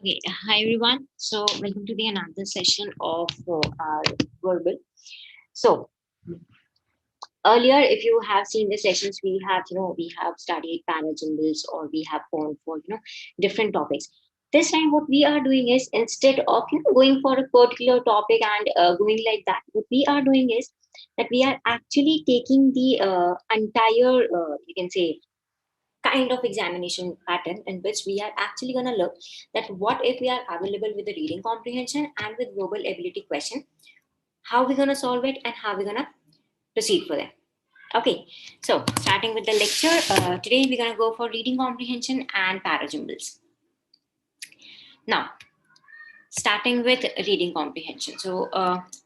Okay, hi everyone. So welcome to the another session of our verbal. So earlier, if you have seen the sessions, we have studied paragrams or we have gone for different topics. This time, what we are doing is instead of going for a particular topic and going like that, what we are doing is that we are actually taking the entire you can say kind of examination pattern in which we are actually going to look that what if we are available with the reading comprehension and with verbal ability question, how we're going to solve it and how we're going to proceed for them. Okay, so starting with the lecture, today we're going to go for reading comprehension and parajumbles. Now, starting with reading comprehension. So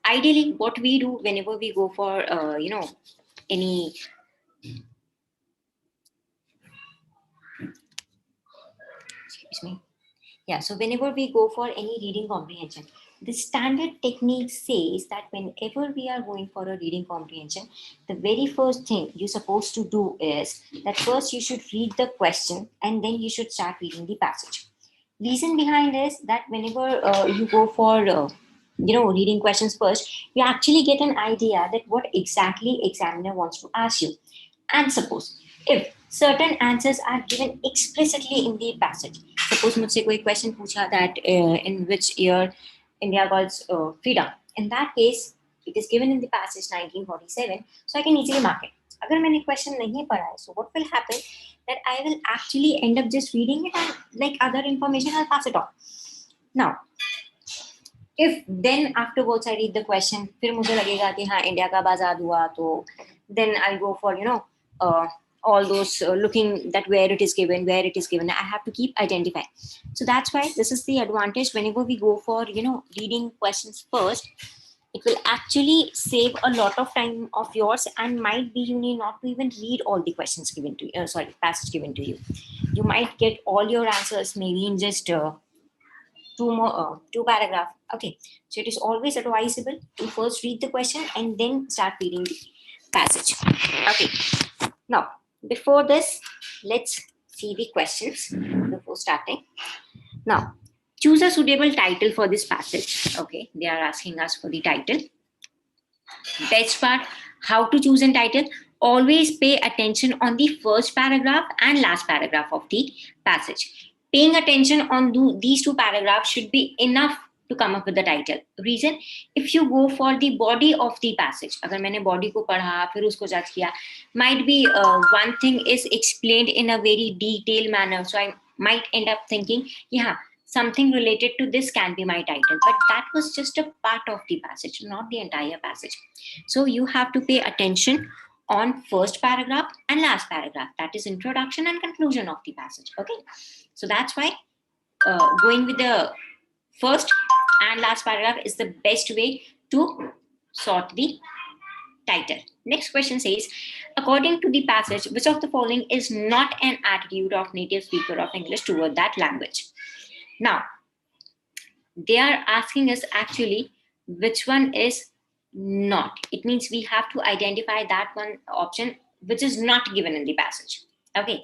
ideally what we do whenever we go for any excuse me. Yeah, so whenever we go for any reading comprehension, the standard technique says that whenever we are going for a reading comprehension, the very first thing you're supposed to do is that first you should read the question and then you should start reading the passage. Reason behind is that whenever you go for reading questions first, you actually get an idea that what exactly examiner wants to ask you. And suppose if certain answers are given explicitly in the passage, suppose मुझसे कोई question पूछा that in which year India got freedom. In that case, it is given in the passage 1947, so I can easily mark it. अगर मैंने question नहीं पढ़ा है, so what will happen that I will actually end up just reading it and like other information I'll pass it on. Now, if then afterwards I read the question, फिर मुझे लगेगा कि हाँ इंडिया कब आजाद हुआ, तो then I'll go for all those looking that where it is given, I have to keep identifying. So that's why this is the advantage whenever we go for reading questions first. It will actually save a lot of time of yours, and might be you need not to even read all the questions given to you, passage given to you. You might get all your answers maybe in just two paragraph. Okay, so it is always advisable to first read the question and then start reading the passage. Okay, now before this, let's see the questions before starting. Now, choose a suitable title for this passage. Okay, they are asking us for the title. Best part, how to choose a title. Always pay attention on the first paragraph and last paragraph of the passage. Paying attention on these two paragraphs should be enough to come up with the title. Reason, if you go for the body of the passage, अगर मैंने body को पढ़ा फिर उसको judge किया, might be one thing is explained in a very detailed manner, so I might end up thinking, yeah, something related to this can be my title, but that was just a part of the passage, not the entire passage. So you have to pay attention on first paragraph and last paragraph, that is introduction and conclusion of the passage. Okay, so that's why going with the first and last paragraph is the best way to sort the title. Next question says, according to the passage, which of the following is not an attitude of native speaker of English toward that language? Now, they are asking us actually which one is not. It means we have to identify that one option which is not given in the passage. Okay.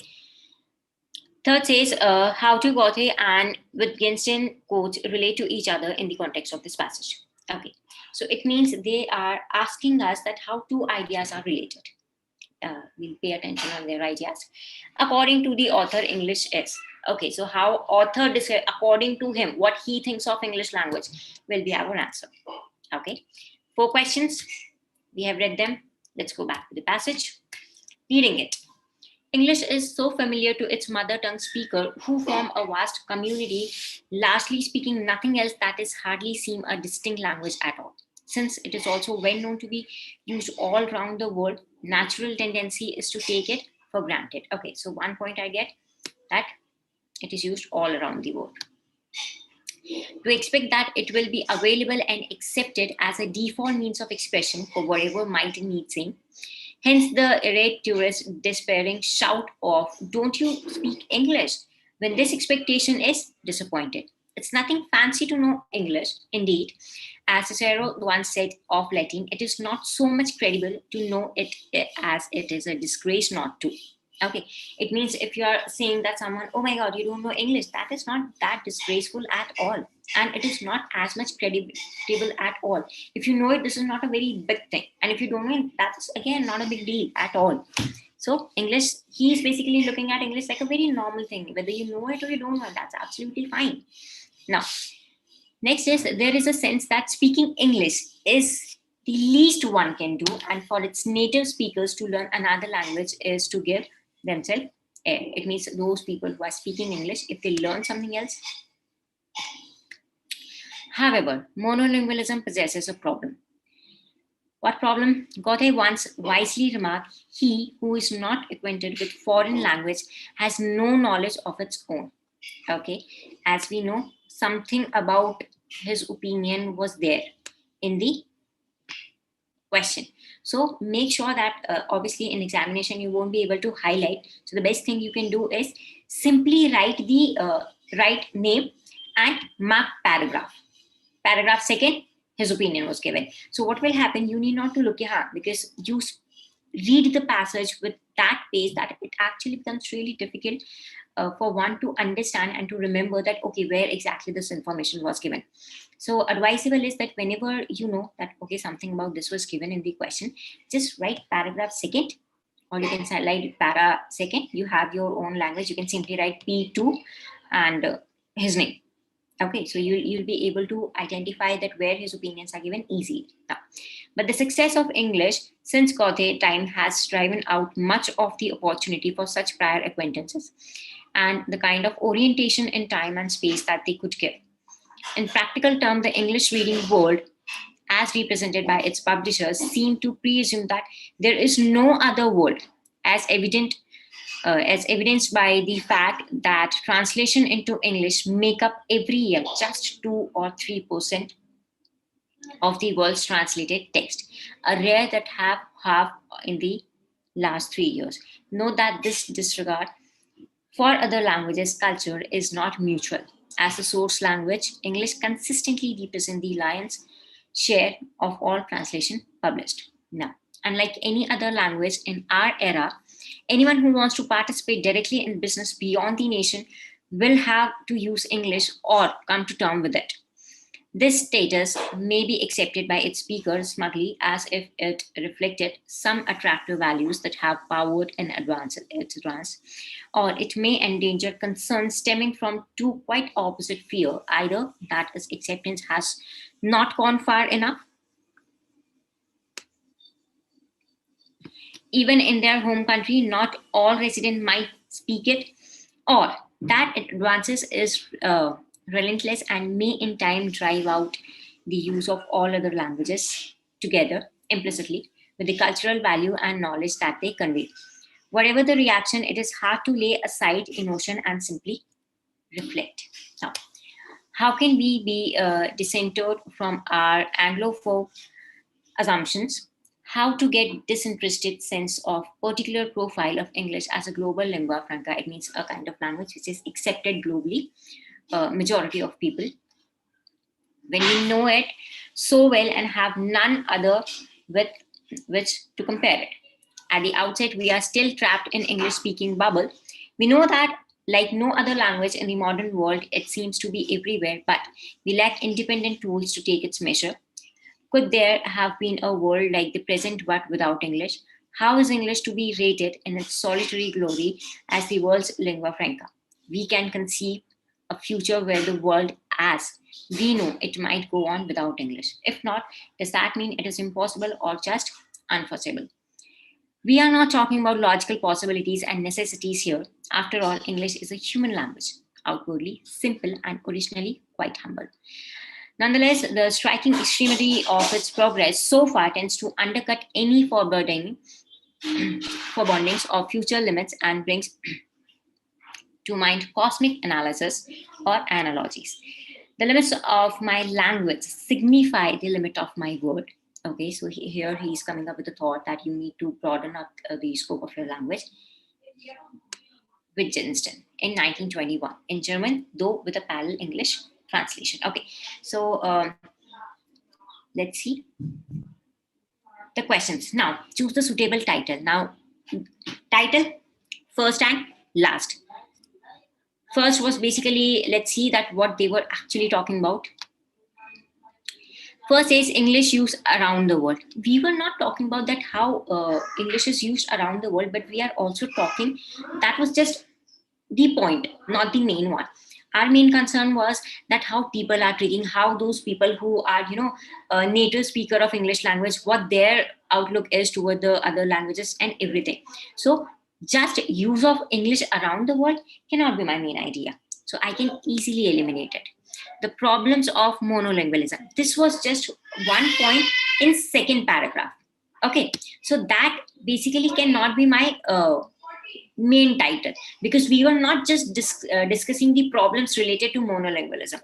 Third says, how to Gothe and Wittgenstein quotes relate to each other in the context of this passage. Okay, so it means they are asking us that how two ideas are related. We'll pay attention on their ideas. According to the author, English is. Okay, so how author decides, according to him, what he thinks of English language will be our answer. Okay, 4 questions. We have read them. Let's go back to the passage. Reading it. English is so familiar to its mother tongue speaker who form a vast community, largely speaking nothing else, that is hardly seem a distinct language at all. Since it is also well known to be used all around the world, natural tendency is to take it for granted. Okay, so 1 point I get that it is used all around the world. To expect that it will be available and accepted as a default means of expression for whatever might need saying. Hence the irate tourist despairing shout of, don't you speak English? When this expectation is disappointed. It's nothing fancy to know English. Indeed, as Cicero once said of Latin, it is not so much credible to know it as it is a disgrace not to. Okay, it means if you are saying that someone, oh my God, you don't know English, that is not that disgraceful at all. And it is not as much credible at all. If you know it, this is not a very big thing. And if you don't know it, that's again not a big deal at all. So English, he is basically looking at English like a very normal thing. Whether you know it or you don't know it, that's absolutely fine. Now, next is there is a sense that speaking English is the least one can do, and for its native speakers to learn another language is to give themselves air. It means those people who are speaking English, if they learn something else. However, monolingualism possesses a problem. What problem? Goethe once wisely remarked, he who is not acquainted with foreign language has no knowledge of its own. Okay, as we know, something about his opinion was there in the question. So make sure that obviously in examination you won't be able to highlight. So the best thing you can do is simply write the right name and mark paragraph. Paragraph second, his opinion was given. So what will happen? You need not to look here because you read the passage with that pace that it actually becomes really difficult for one to understand and to remember that, okay, where exactly this information was given. So advisable is that whenever you know that, okay, something about this was given in the question, just write paragraph second, or you can write para second. You have your own language. You can simply write P2 and his name. Okay, so you'll be able to identify that where his opinions are given easily. Now, but the success of English since Goethe time has driven out much of the opportunity for such prior acquaintances and the kind of orientation in time and space that they could give. In practical terms, the English reading world, as represented by its publishers, seem to presume that there is no other world, as evidenced by the fact that translation into English make up every year just 2 or 3% of the world's translated text, a rare that have half in the last 3 years. Note that this disregard for other languages' culture is not mutual. As a source language, English consistently represents the lion's share of all translation published. Now, unlike any other language in our era, anyone who wants to participate directly in business beyond the nation will have to use English or come to terms with it. This status may be accepted by its speakers smugly as if it reflected some attractive values that have powered and advanced its advance, or it may endanger concerns stemming from two quite opposite fear, either that its acceptance has not gone far enough, even in their home country, not all residents might speak it, or that it advances is relentless and may in time drive out the use of all other languages together implicitly with the cultural value and knowledge that they convey. Whatever the reaction, it is hard to lay aside emotion and simply reflect. Now, how can we be dissented from our Anglophone assumptions? How to get disinterested sense of particular profile of English as a global lingua franca. It means a kind of language which is accepted globally, majority of people. When we know it so well and have none other with which to compare it. At the outset, we are still trapped in English-speaking bubble. We know that like no other language in the modern world, it seems to be everywhere, but we lack independent tools to take its measure. Could there have been a world like the present but without English? How is English to be rated in its solitary glory as the world's lingua franca? We can conceive a future where the world as we know it might go on without English. If not, does that mean it is impossible or just unforeseeable? We are not talking about logical possibilities and necessities here. After all, English is a human language, outwardly simple and originally quite humble. Nonetheless, the striking extremity of its progress so far tends to undercut any forebodings of future limits and brings to mind cosmic analysis or analogies. The limits of my language signify the limit of my word. Okay, so here he's coming up with the thought that you need to broaden up the scope of your language. Wittgenstein in 1921 in German, though with a parallel English translation. Okay, so let's see the questions. Now, choose the suitable title. Now, title first and last. First was basically, let's see that what they were actually talking about. First is English used around the world. We were not talking about that how English is used around the world, but we are also talking, that was just the point, not the main one. Our main concern was that how people are treating, how those people who are, native speaker of English language, what their outlook is toward the other languages and everything. So just use of English around the world cannot be my main idea. So I can easily eliminate it. The problems of monolingualism. This was just one point in second paragraph. Okay, so that basically cannot be my main title, because we were not just discussing the problems related to monolingualism.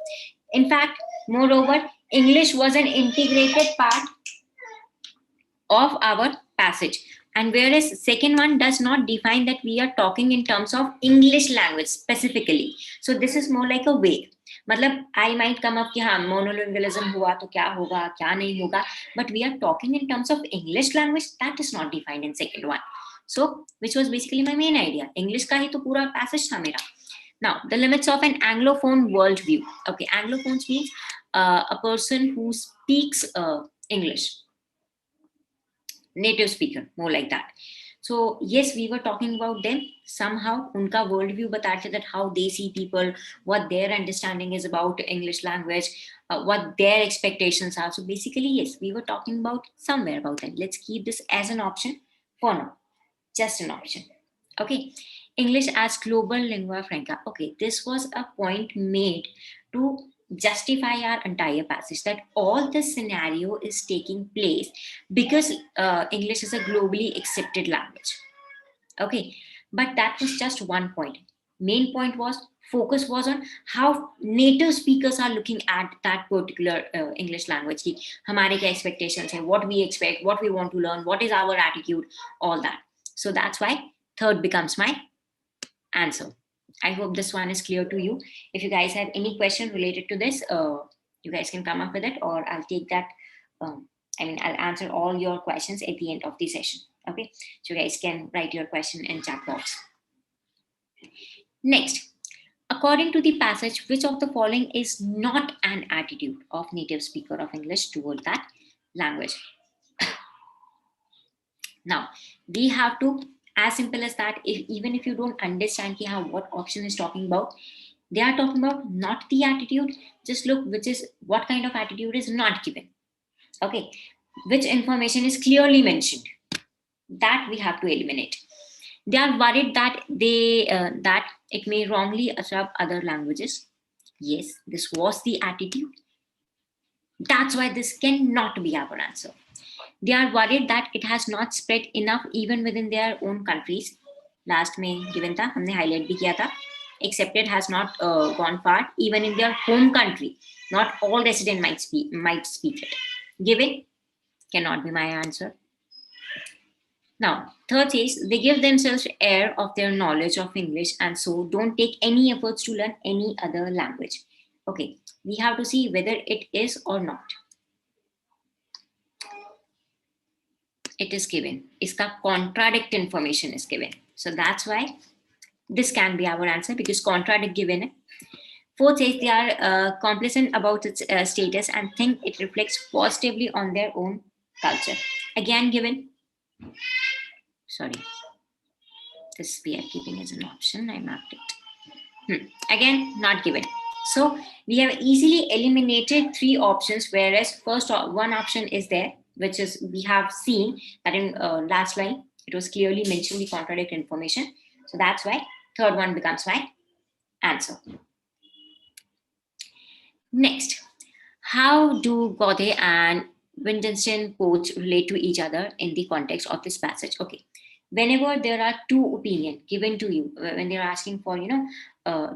In fact, moreover, English was an integrated part of our passage. And whereas second one does not define that we are talking in terms of English language specifically. So this is more like a way. मतलब I might come up कि हाँ monolingualism हुआ तो क्या होगा क्या नहीं होगा, but we are talking in terms of English language, that is not defined in second one. So which was basically my main idea. English का ही तो पूरा passage था मेरा. Now the limits of an Anglophone worldview. Okay, Anglophones means a person who speaks English, native speaker, more like that. So yes, we were talking about them. Somehow unka worldview batate that how they see people, what their understanding is about English language, what their expectations are. So basically, yes, we were talking about somewhere about that. Let's keep this as an option for now, just an option. Okay, English as global lingua franca. Okay, this was a point made to justify our entire passage, that all this scenario is taking place because English is a globally accepted language. Okay, but that was just one point. Main point was, focus was on how native speakers are looking at that particular English language. Ki hamare kya expectations hai, what we expect, what we want to learn, what is our attitude, all that. So that's why third becomes my answer. I hope this one is clear to you. If you guys have any question related to this, you guys can come up with it, or I'll take that. I'll answer all your questions at the end of the session. Okay, so you guys can write your question in chat box. Next, according to the passage, which of the following is not an attitude of native speaker of English toward that language? Now, we have to, as simple as that, even if you don't understand what option is talking about, they are talking about not the attitude. Just look what kind of attitude is not given. Okay, which information is clearly mentioned, that we have to eliminate. They are worried that that it may wrongly absorb other languages. Yes, this was the attitude. That's why this cannot be our answer. They are worried that it has not spread enough even within their own countries. Last में given था, हमने highlight भी किया था. Accepted has not gone far even in their home country. Not all resident might speak it. Given cannot be my answer. Now, third is, they give themselves air of their knowledge of English and so don't take any efforts to learn any other language. Okay, we have to see whether it is or not. It is given. Iska contradict information is given. So that's why this can be our answer, because contradict given. Fourth says they are complacent about its status and think it reflects positively on their own culture. Again given. Sorry. This we are keeping as an option. I marked it. Again, not given. So we have easily eliminated three options, whereas first one option is there, which is we have seen that in last line, it was clearly mentioned the contradict information. So that's why third one becomes my answer. Next, how do Godey and Wittgenstein quotes relate to each other in the context of this passage? Okay, whenever there are two opinions given to you, when they're asking for,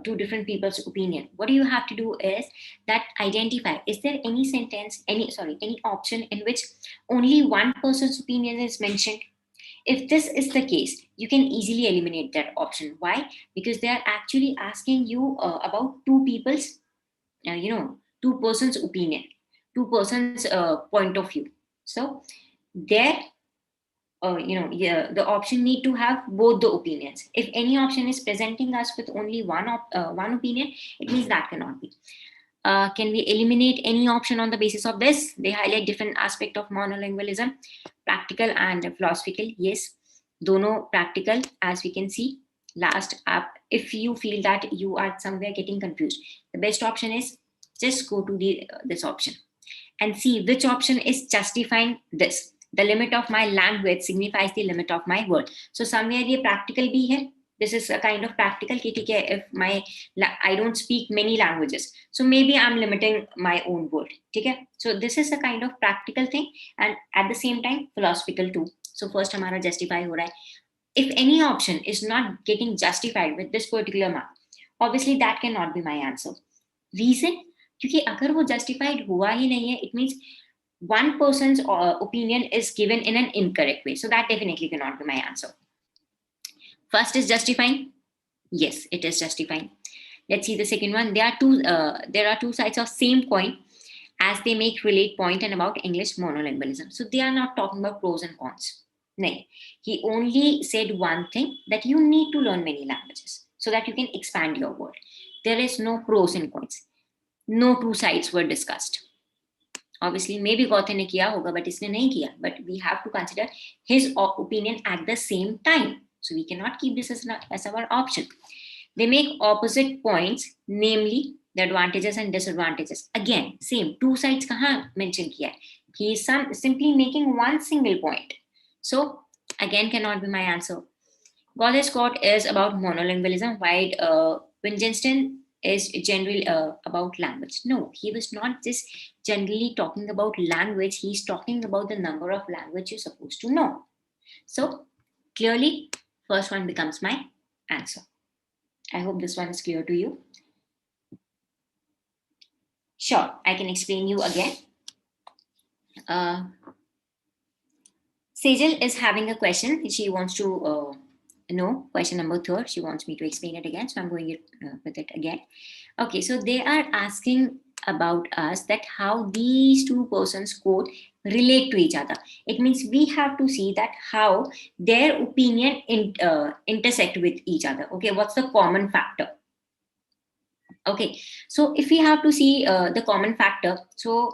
two different people's opinion, what you have to do is that identify, is there any sentence, any option in which only one person's opinion is mentioned? If this is the case, you can easily eliminate that option. Why? Because they are actually asking you about two people's, two persons' opinion, two persons' point of view. So there, the option need to have both the opinions. If any option is presenting us with only one opinion, it means that cannot be. Can we eliminate any option on the basis of this? They highlight different aspect of monolingualism, practical and philosophical. Yes, dono practical, as we can see. Last up, if you feel that you are somewhere getting confused, the best option is just go to this option and see which option is justifying this. The limit of my language signifies the limit of my word. So somewhere ये practical भी है. This is a kind of practical कि ठीक है, if I don't speak many languages, so maybe I'm limiting my own word. ठीक है? So this is a kind of practical thing and at the same time philosophical too. So first हमारा justify हो रहा है. If any option is not getting justified with this particular mark, obviously that cannot be my answer. Reason? क्योंकि अगर वो justified हुआ ही नहीं है, it means one person's opinion is given in an incorrect way. So that definitely cannot be my answer. First is justifying. Yes, it is justifying. Let's see the second one. There are two sides of same coin as they make relate point and about English monolingualism. So they are not talking about pros and cons. No, he only said one thing, that you need to learn many languages so that you can expand your word. There is no pros and cons. No two sides were discussed. Obviously, maybe Gauthe ne kiya hoga, but isne nahi kiya. But we have to consider his opinion at the same time. So we cannot keep this as our option. They make opposite points, namely the advantages and disadvantages. Again, same. Two sides kahan mention kiya. He is simply making one single point. So again, cannot be my answer. Gauthe's quote is about monolingualism, while Wittgenstein is generally about language. No, he was not just generally talking about language. He's talking about the number of language you're supposed to know. So clearly, first one becomes my answer. I hope this one is clear to you. Sure, I can explain you again. Sejal is having a question. She wants to know question number 3. She wants me to explain it again. So I'm going with it again. Okay, so they are asking about us that how these two persons quote relate to each other. It means we have to see that how their opinion intersect with each other. Okay, what's the common factor? Okay, so if we have to see the common factor, so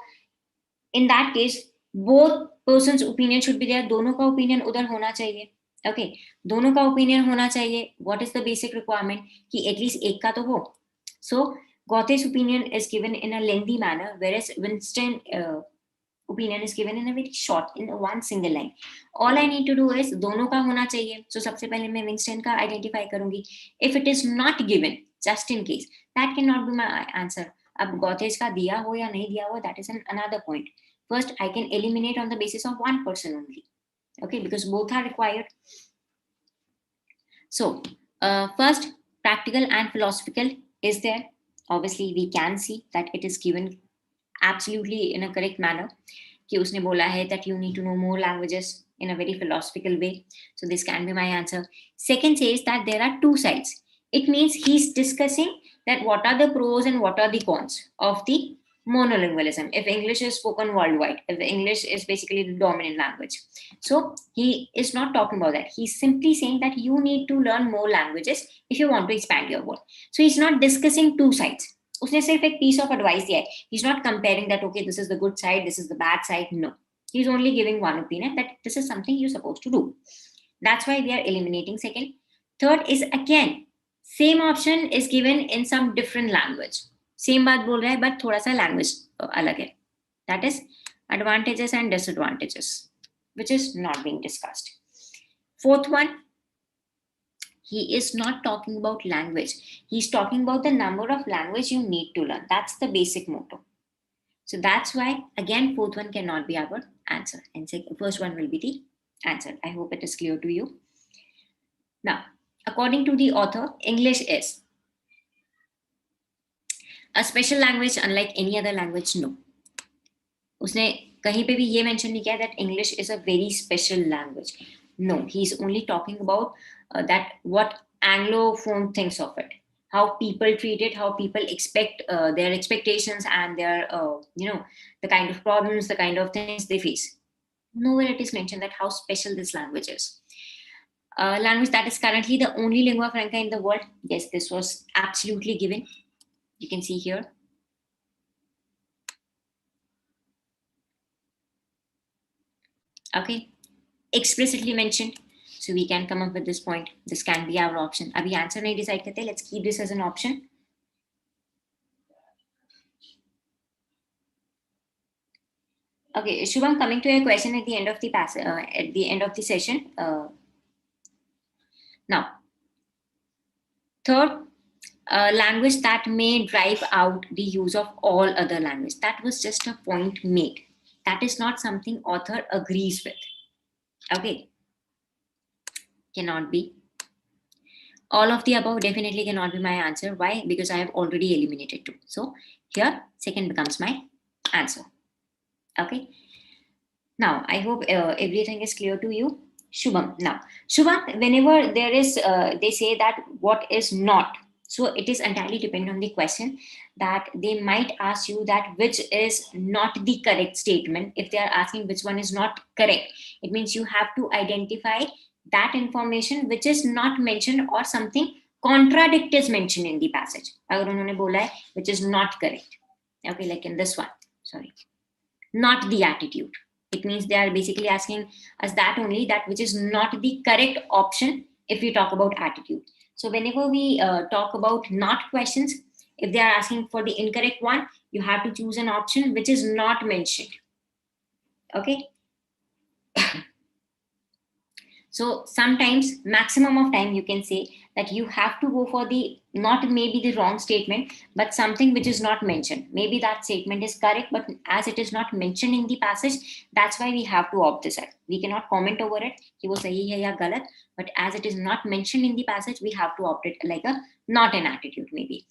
in that case, both persons' opinion should be there. दोनों का opinion उधर होना चाहिए. Okay, दोनों का opinion होना चाहिए. What is the basic requirement? कि at least एक का तो हो. So Gauthe's opinion is given in a lengthy manner, whereas Winston's opinion is given in a very short, in one single line. All I need to do is दोनों का होना चाहिए. So सबसे पहले मैं Winston का identify करूँगी. If it is not given, just in case, that cannot be my answer. अब Gauthe's का दिया हो या नहीं दिया हो, that is another point. First, I can eliminate on the basis of one person only. Okay, because both are required. So, first, practical and philosophical is there. Obviously, we can see that it is given absolutely in a correct manner. कि उसने बोला है that you need to know more languages in a very philosophical way. So, this can be my answer. Second says that there are two sides. It means he's discussing that what are the pros and what are the cons of the monolingualism. If English is spoken worldwide, if English is basically the dominant language. So he is not talking about that. He's simply saying that you need to learn more languages if you want to expand your world. So he's not discussing two sides. उसने सिर्फ एक piece of advice दिया है. He's not comparing that, okay, this is the good side, this is the bad side. No. He's only giving one opinion that this is something you're supposed to do. That's why we are eliminating second. Third is again, same option is given in some different language. Same बात बोल रहा है, but थोड़ा सा language अलग है. That is advantages and disadvantages, which is not being discussed. Fourth one, he is not talking about language. He's talking about the number of language you need to learn. That's the basic motto. So that's why, again, fourth one cannot be our answer. And first one will be the answer. I hope it is clear to you. Now, according to the author, English is a special language unlike any other language. No. उसने कहीं पे भी ये mention नहीं किया that English is a very special language. No, he's only talking about that what Anglophone thinks of it, how people treat it, how people expect their expectations and their the kind of problems, the kind of things they face. Nowhere it is mentioned that how special this language is. Language that is currently the only lingua franca in the world. Yes, this was absolutely given. You can see here. Okay, explicitly mentioned. So we can come up with this point. This can be our option. Abhi answer nahi decide karte. Let's keep this as an option. Okay, Shubham, coming to your question at the end of the at the end of the session. Now, third, language that may drive out the use of all other language. That was just a point made. That is not something author agrees with. Okay, cannot be. All of the above definitely cannot be my answer. Why? Because I have already eliminated two. So here, second becomes my answer. Okay. Now, I hope everything is clear to you. Shubham. Now, Shubham, whenever there is, they say that what is not. So it is entirely dependent on the question that they might ask you that which is not the correct statement. If they are asking which one is not correct, it means you have to identify that information which is not mentioned or something contradict is mentioned in the passage. अगर उन्होंने बोला है which is not correct. Okay, like in this one. Sorry. Not the attitude. It means they are basically asking us that only, that which is not the correct option if we talk about attitude. So whenever we talk about not questions, if they are asking for the incorrect one, you have to choose an option which is not mentioned. Okay. So sometimes, maximum of time, you can say that you have to go for the not maybe the wrong statement, but something which is not mentioned. Maybe that statement is correct, but as it is not mentioned in the passage, that's why we have to opt this out. We cannot comment over it, कि वो सही है या गलत, but as it is not mentioned in the passage, we have to opt it like a not an attitude maybe.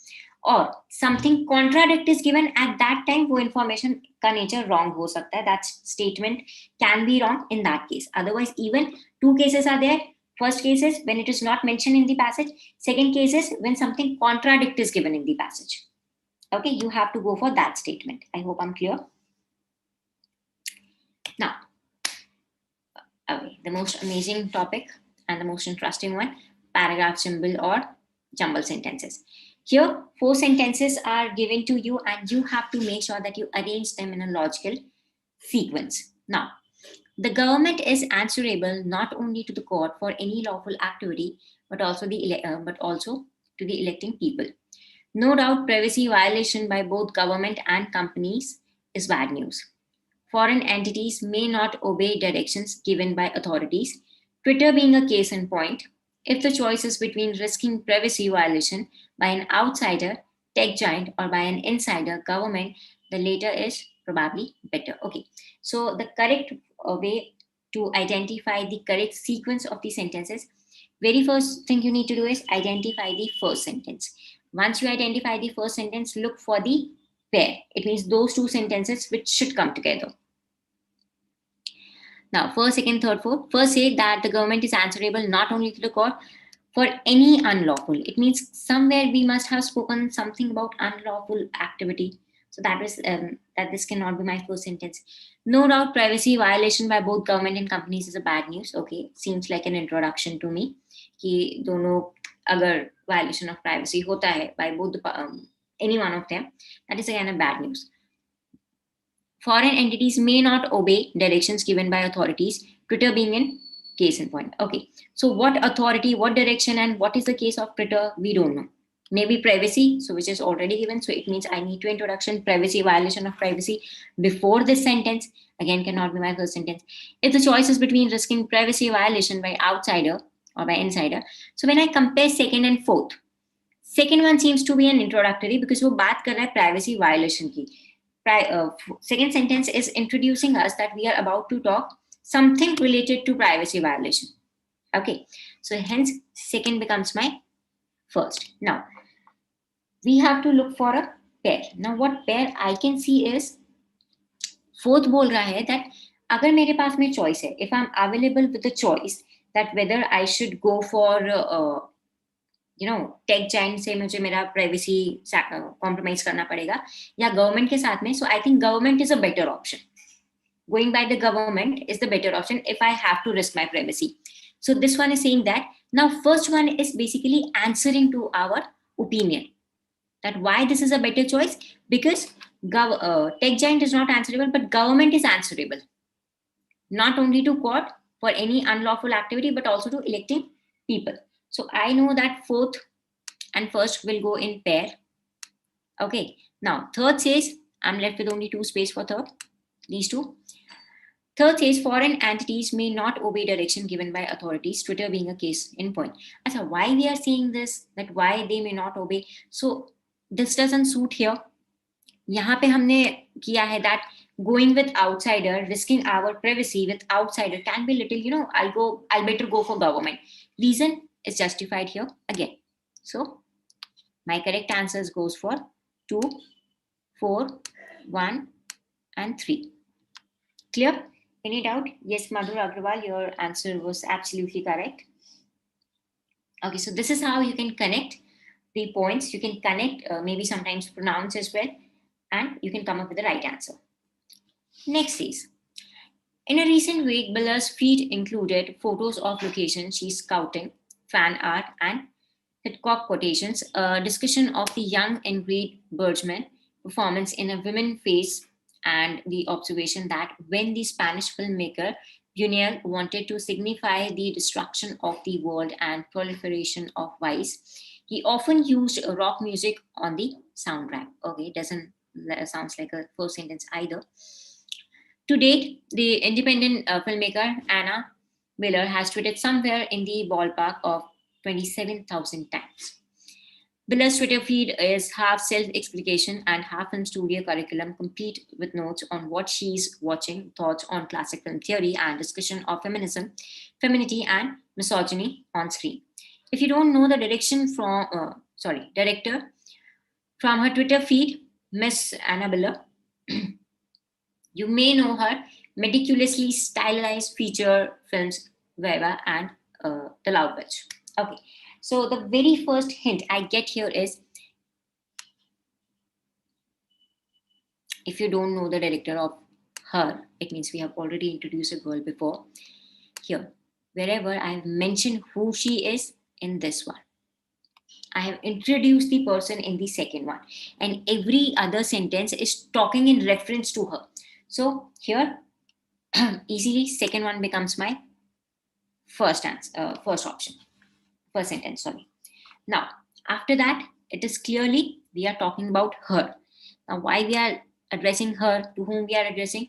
Or something contradict is given at that time, वो information का nature wrong हो सकता है. That statement can be wrong in that case. Otherwise, even two cases are there. First case is when it is not mentioned in the passage. Second case is when something contradict is given in the passage. Okay, you have to go for that statement. I hope I'm clear. Now, okay, the most amazing topic and the most interesting one, paragraph jumble or jumble sentences. Here, 4 sentences are given to you and you have to make sure that you arrange them in a logical sequence. Now, the government is answerable not only to the court for any lawful activity, but also to the electing people. No doubt, privacy violation by both government and companies is bad news. Foreign entities may not obey directions given by authorities, Twitter being a case in point. If the choice is between risking privacy violation by an outsider, tech giant, or by an insider government, the later is probably better. Okay, so the correct way to identify the correct sequence of the sentences, very first thing you need to do is identify the first sentence. Once you identify the first sentence, look for the pair. It means those two sentences which should come together. Now, first, second, third, fourth. First, say that the government is answerable not only to the court for any unlawful. It means somewhere we must have spoken something about unlawful activity. So that is that this cannot be my first sentence. No doubt, privacy violation by both government and companies is a bad news. Okay, seems like an introduction to me. कि दोनों अगर violation of privacy होता है by both any one of them, that is again a bad news. Foreign entities may not obey directions given by authorities, Twitter being in case in point. Okay, so what authority, what direction, and what is the case of Twitter, we don't know. Maybe privacy, so which is already given, so it means I need to introduction privacy, violation of privacy before this sentence. Again, cannot be my first sentence. If the choice is between risking privacy violation by outsider or by insider, so when I compare second and fourth, second one seems to be an introductory because वो बात कर रहा है privacy violation की. Second sentence is introducing us that we are about to talk something related to privacy violation. Okay, so hence second becomes my first. Now we have to look for a pair. Now what pair I can see is fourth बोल रहा है that अगर मेरे पास में choice है, if I'm available with the choice that whether I should go for tech giant से मुझे मेरा प्राइवेसी कॉम्प्रोमाइज करना पड़ेगा या गवर्नमेंट के साथ में, so I think government is a better option. going by the government is the better option if I have to risk my privacy. So this one is saying that. Now, first one is basically answering to our opinion, that why this is a better choice, because tech giant is not answerable, but government is answerable, not only to court for any unlawful activity, but also to electing people. So I know that fourth and first will go in pair. Okay. Now, third says, I'm left with only two space for third, these two. Third says, foreign entities may not obey direction given by authorities, Twitter being a case in point. Achha, why we are saying this, that why they may not obey? So this doesn't suit here. यहाँ पे हमने किया है that going with outsider, risking our privacy with outsider can be little, I'll better go for government. Reason is justified here again. So my correct answers goes for 2, 4, 1, and 3. Clear? Any doubt? Yes, Madhur Agrawal, your answer was absolutely correct. Okay, so this is how you can connect the points. You can connect, maybe sometimes pronounce as well, and you can come up with the right answer. Next is, in a recent week, Bella's feed included photos of locations she's scouting, fan art, and Hitchcock quotations, a discussion of the young Ingrid Bergman performance in a women face, and the observation that when the Spanish filmmaker Buñuel wanted to signify the destruction of the world and proliferation of vice, he often used rock music on the soundtrack. Okay, doesn't sounds like a first sentence either. To date, the independent filmmaker Anna Miller has tweeted somewhere in the ballpark of 27,000 times. Biller's Twitter feed is half self-explication and half film studio curriculum, complete with notes on what she's watching, thoughts on classic film theory, and discussion of feminism, femininity, and misogyny on screen. If you don't know the director from her Twitter feed, Miss Anna Biller, you may know her meticulously stylized feature films, Viva and The Loud Witch. Okay, so the very first hint I get here is, if you don't know the director of her, it means we have already introduced a girl before. Here, wherever I have mentioned who she is in this one, I have introduced the person in the second one, and every other sentence is talking in reference to her. So here, easily second one becomes my first answer, first option, first sentence, sorry. Now, after that, it is clearly we are talking about her. Now, why we are addressing her, to whom we are addressing?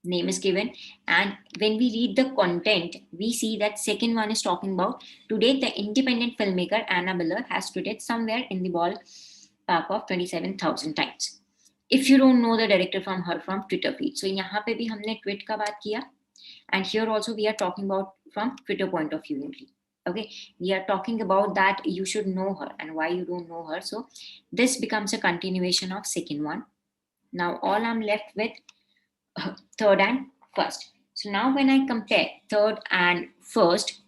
Name is given, and when we read the content, we see that second one is talking about, today the independent filmmaker Anna Miller has tweeted somewhere in the ballpark of 27,000 times. If you don't know the director from her from Twitter feed, so यहाँ पे भी हमने tweet का बात किया, and here also we are talking about from Twitter point of view only. Okay, we are talking about that you should know her and why you don't know her. So this becomes a continuation of second one. Now all I'm left with third and first. So now when I compare third and first,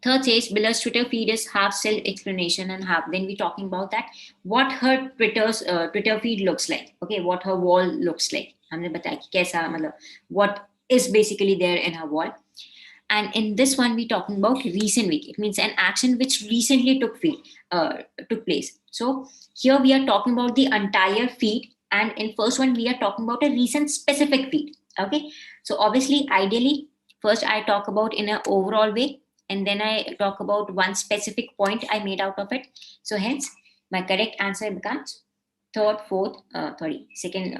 third says Biller's Twitter feed is half self-explanation and half, then we're talking about that what her Twitter feed looks like. Okay, what her wall looks like. हमने बताया कि कैसा, मतलब what is basically there in her wall. And in this one, we're talking about recent week. It means an action which recently took place. So here we are talking about the entire feed. And in first one, we are talking about a recent specific feed. Okay. So obviously, ideally, first I talk about in an overall way. And then I talk about one specific point I made out of it. So hence, my correct answer becomes third, fourth, second,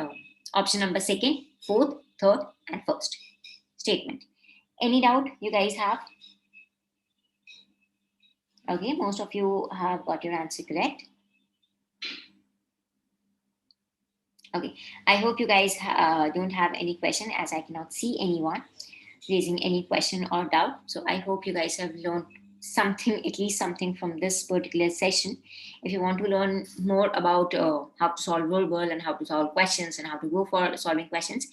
option number second, fourth, third, and first statement. Any doubt you guys have? Okay, most of you have got your answer correct. Okay, I hope you guys don't have any question, as I cannot see anyone raising any question or doubt. So I hope you guys have learned something, at least something from this particular session. If you want to learn more about how to solve verbal and how to solve questions and how to go for solving questions,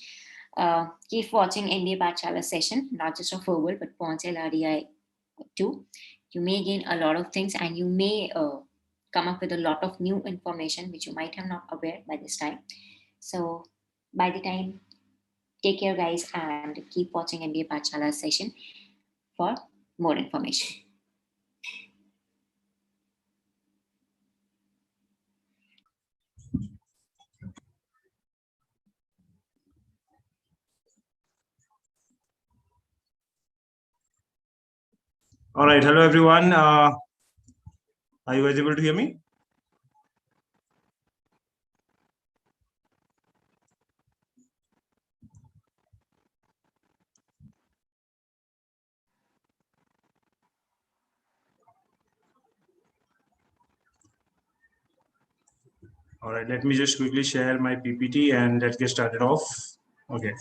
keep watching MBA Pathshala session, not just of verbal, but Ponsel RDI too. You may gain a lot of things, and you may come up with a lot of new information which you might have not aware by this time. So by the time Take care, guys, and keep watching MBA Pathshala session for more information. All right. Hello, everyone. Are you guys able to hear me? All right. Let me just quickly share my PPT and let's get started off. Okay.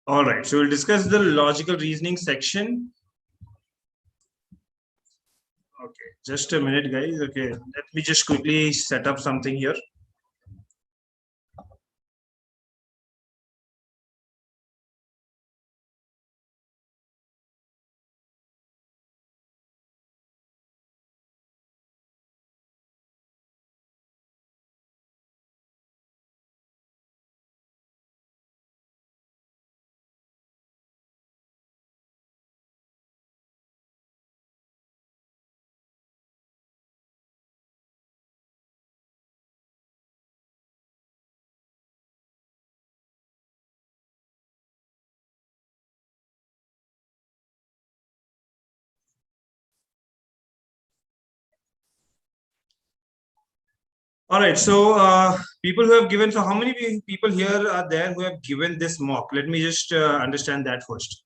All right. So we'll discuss the logical reasoning section. Okay. Just a minute, guys. Okay. Let me just quickly set up something here. All right. So people who have given, so how many people here are there who have given this mock? Let me just understand that first.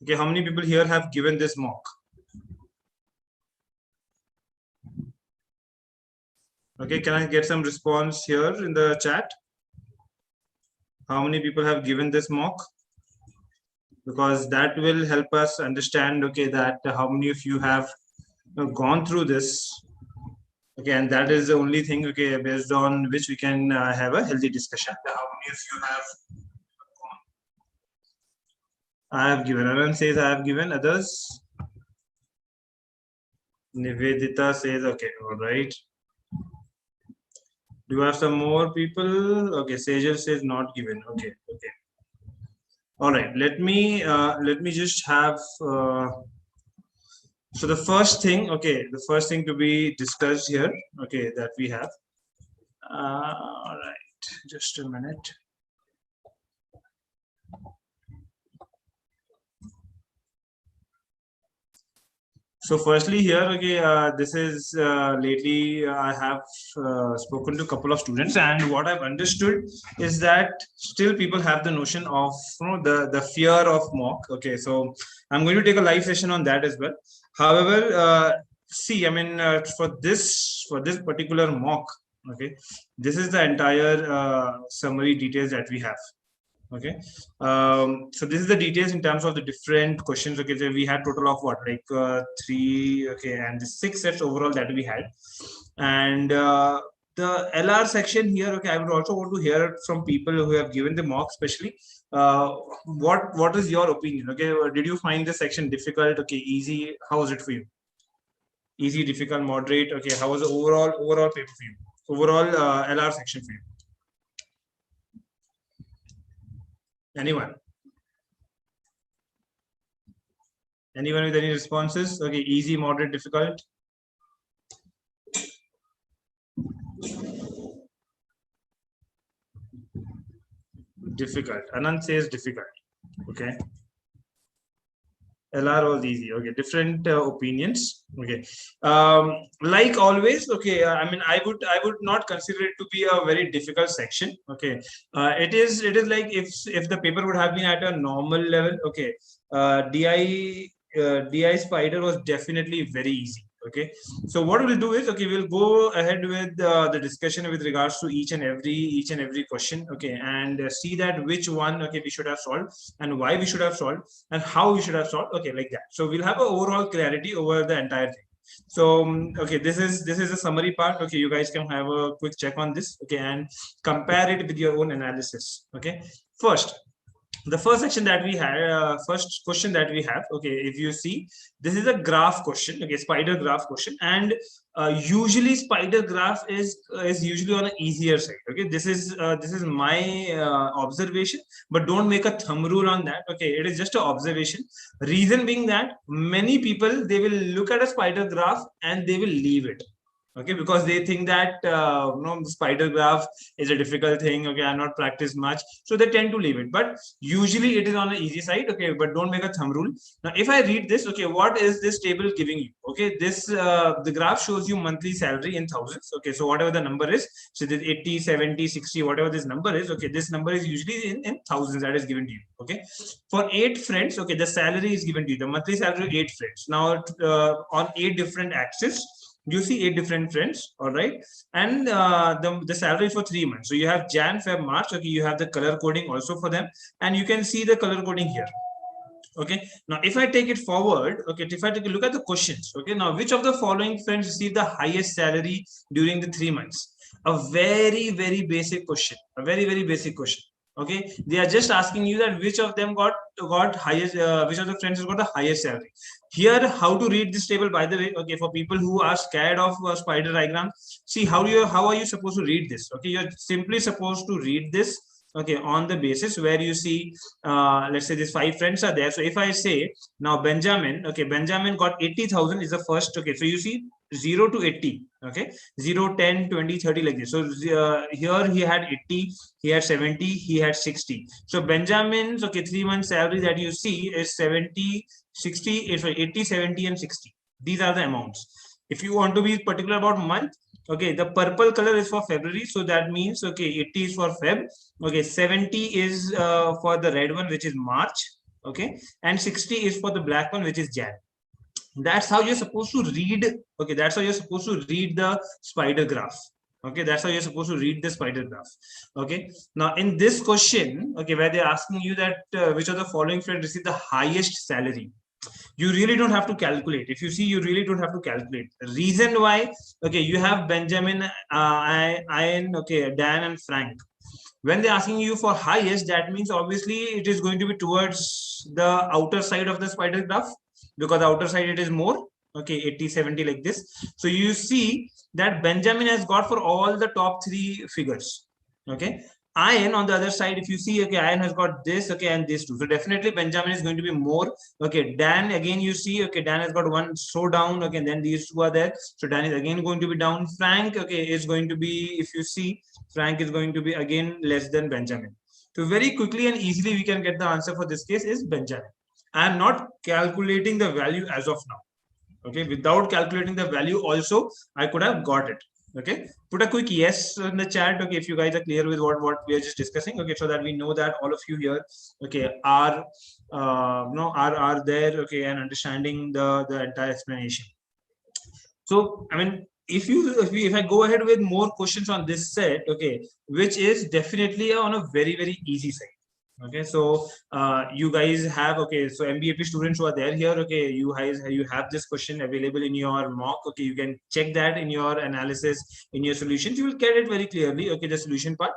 Okay. How many people here have given this mock? Okay. Can I get some response here in the chat? How many people have given this mock? Because that will help us understand, okay, that how many of you have gone through this. Okay, and that is the only thing, okay, based on which we can have a healthy discussion. How many of you have gone? I have given. Aran says I have given. Others? Nivedita says, okay, all right. Do you have some more people? Okay, Sejal says not given. Okay, okay. All right, let me just have so the first thing, okay, the first thing to be discussed here, okay, that we have. All right, just a minute. So firstly here, okay, this is lately I have spoken to a couple of students, and what I've understood is that still people have the notion of, you know, the fear of mock. Okay, so I'm going to take a live session on that as well. However, see, I mean, for this particular mock, okay, this is the entire summary details that we have. Okay, so this is the details in terms of the different questions. Okay, so we had total of what, like 3, okay, and the 6 sets overall that we had, and the LR section here, okay, I would also want to hear from people who have given the mock, especially what is your opinion? Okay, did you find this section difficult? Okay, easy, how was it for you? Easy, difficult, moderate? Okay, how was the overall paper for you? Overall LR section for you? Anyone? Anyone with any responses? Okay, easy, moderate, difficult. Difficult. Anand says difficult. Okay. LR was easy. Okay, different opinions. Okay, like always. Okay, I mean, I would not consider it to be a very difficult section. Okay, it is like if the paper would have been at a normal level. Okay, DI spider was definitely very easy. Okay, so what we'll do is, okay, we'll go ahead with the discussion with regards to each and every question, okay, and see that which one, okay, we should have solved and why we should have solved and how we should have solved, okay, like that. So we'll have an overall clarity over the entire thing. So okay, this is the summary part. Okay, you guys can have a quick check on this, okay, and compare it with your own analysis. Okay, first, the first section that we had, first question that we have, okay, if you see, this is a graph question, okay, spider graph question, and usually spider graph is usually on an easier side. Okay, this is my observation, but don't make a thumb rule on that. Okay, it is just an observation. Reason being that many people, they will look at a spider graph and they will leave it. Okay, because they think that the spider graph is a difficult thing. Okay, I'm not practiced much, so they tend to leave it. But usually it is on the easy side. Okay, but don't make a thumb rule. Now, if I read this, okay, what is this table giving you? Okay, this the graph shows you monthly salary in thousands. Okay, so whatever the number is, so this 80, 70, 60, whatever this number is, okay, this number is usually in thousands that is given to you. Okay, for 8 friends, okay, the salary is given to you, the monthly salary of 8 friends. Now, on 8 different axes, you see 8 different friends, all right, and the salary for 3 months. So you have Jan, Feb, March. Okay, you have the color coding also for them, and you can see the color coding here. Okay, now if I take it forward, okay, if I take a look at the questions, okay, now which of the following friends received the highest salary during the 3 months? A very basic question, a very basic question. Okay, they are just asking you that which of them got highest, which of the friends has got the highest salary. Here, how to read this table, by the way, okay, for people who are scared of spider diagram, see how are you supposed to read this? Okay, you're simply supposed to read this, okay, on the basis where you see, let's say these 5 friends are there. So if I say now Benjamin, okay, Benjamin got 80,000 is the first. Okay, so you see 0 to 80, okay, 0, 10, 20, 30, like this. So here he had 80, he had 70, he had 60. So Benjamin's, okay, 3 months salary that you see is 70, 60, 80, 70 and 60. These are the amounts. If you want to be particular about month, okay, the purple color is for February, so that means, okay, 80 is for Feb, okay, 70 is for the red one, which is March, okay, and 60 is for the black one, which is Jan. That's how you're supposed to read. Okay, that's how you're supposed to read the spider graph. Okay, that's how you're supposed to read the spider graph. Okay, now in this question, okay, where they're asking you that which of the following friends received the highest salary, you really don't have to calculate. If you see, you really don't have to calculate. Reason why, okay, you have Benjamin, Ian, okay, Dan and Frank. When they're asking you for highest, that means obviously it is going to be towards the outer side of the spider graph, because the outer side it is more, okay, 80, 70, like this. So you see that Benjamin has got for all the top 3 figures. Okay, Iron on the other side, if you see, okay, Iron has got this, okay, and this too. So definitely Benjamin is going to be more. Okay, Dan, again you see, okay, Dan has got one so down, okay, and then these 2 are there. So Dan is again going to be down. Frank, okay, is going to be, if you see, Frank is going to be again less than Benjamin. So very quickly and easily we can get the answer for this case is Benjamin. I am not calculating the value as of now. Okay, without calculating the value also, I could have got it. Okay, put a quick yes in the chat. Okay, if you guys are clear with what we are just discussing. Okay, so that we know that all of you here, okay, are are there, okay, and understanding the entire explanation. So I mean, if I go ahead with more questions on this set, okay, which is definitely on a very easy side. Okay, so you guys have, okay, so MBAP students who are there here, okay, you guys, you have this question available in your mock. Okay, you can check that in your analysis, in your solutions, you will get it very clearly. Okay, the solution part,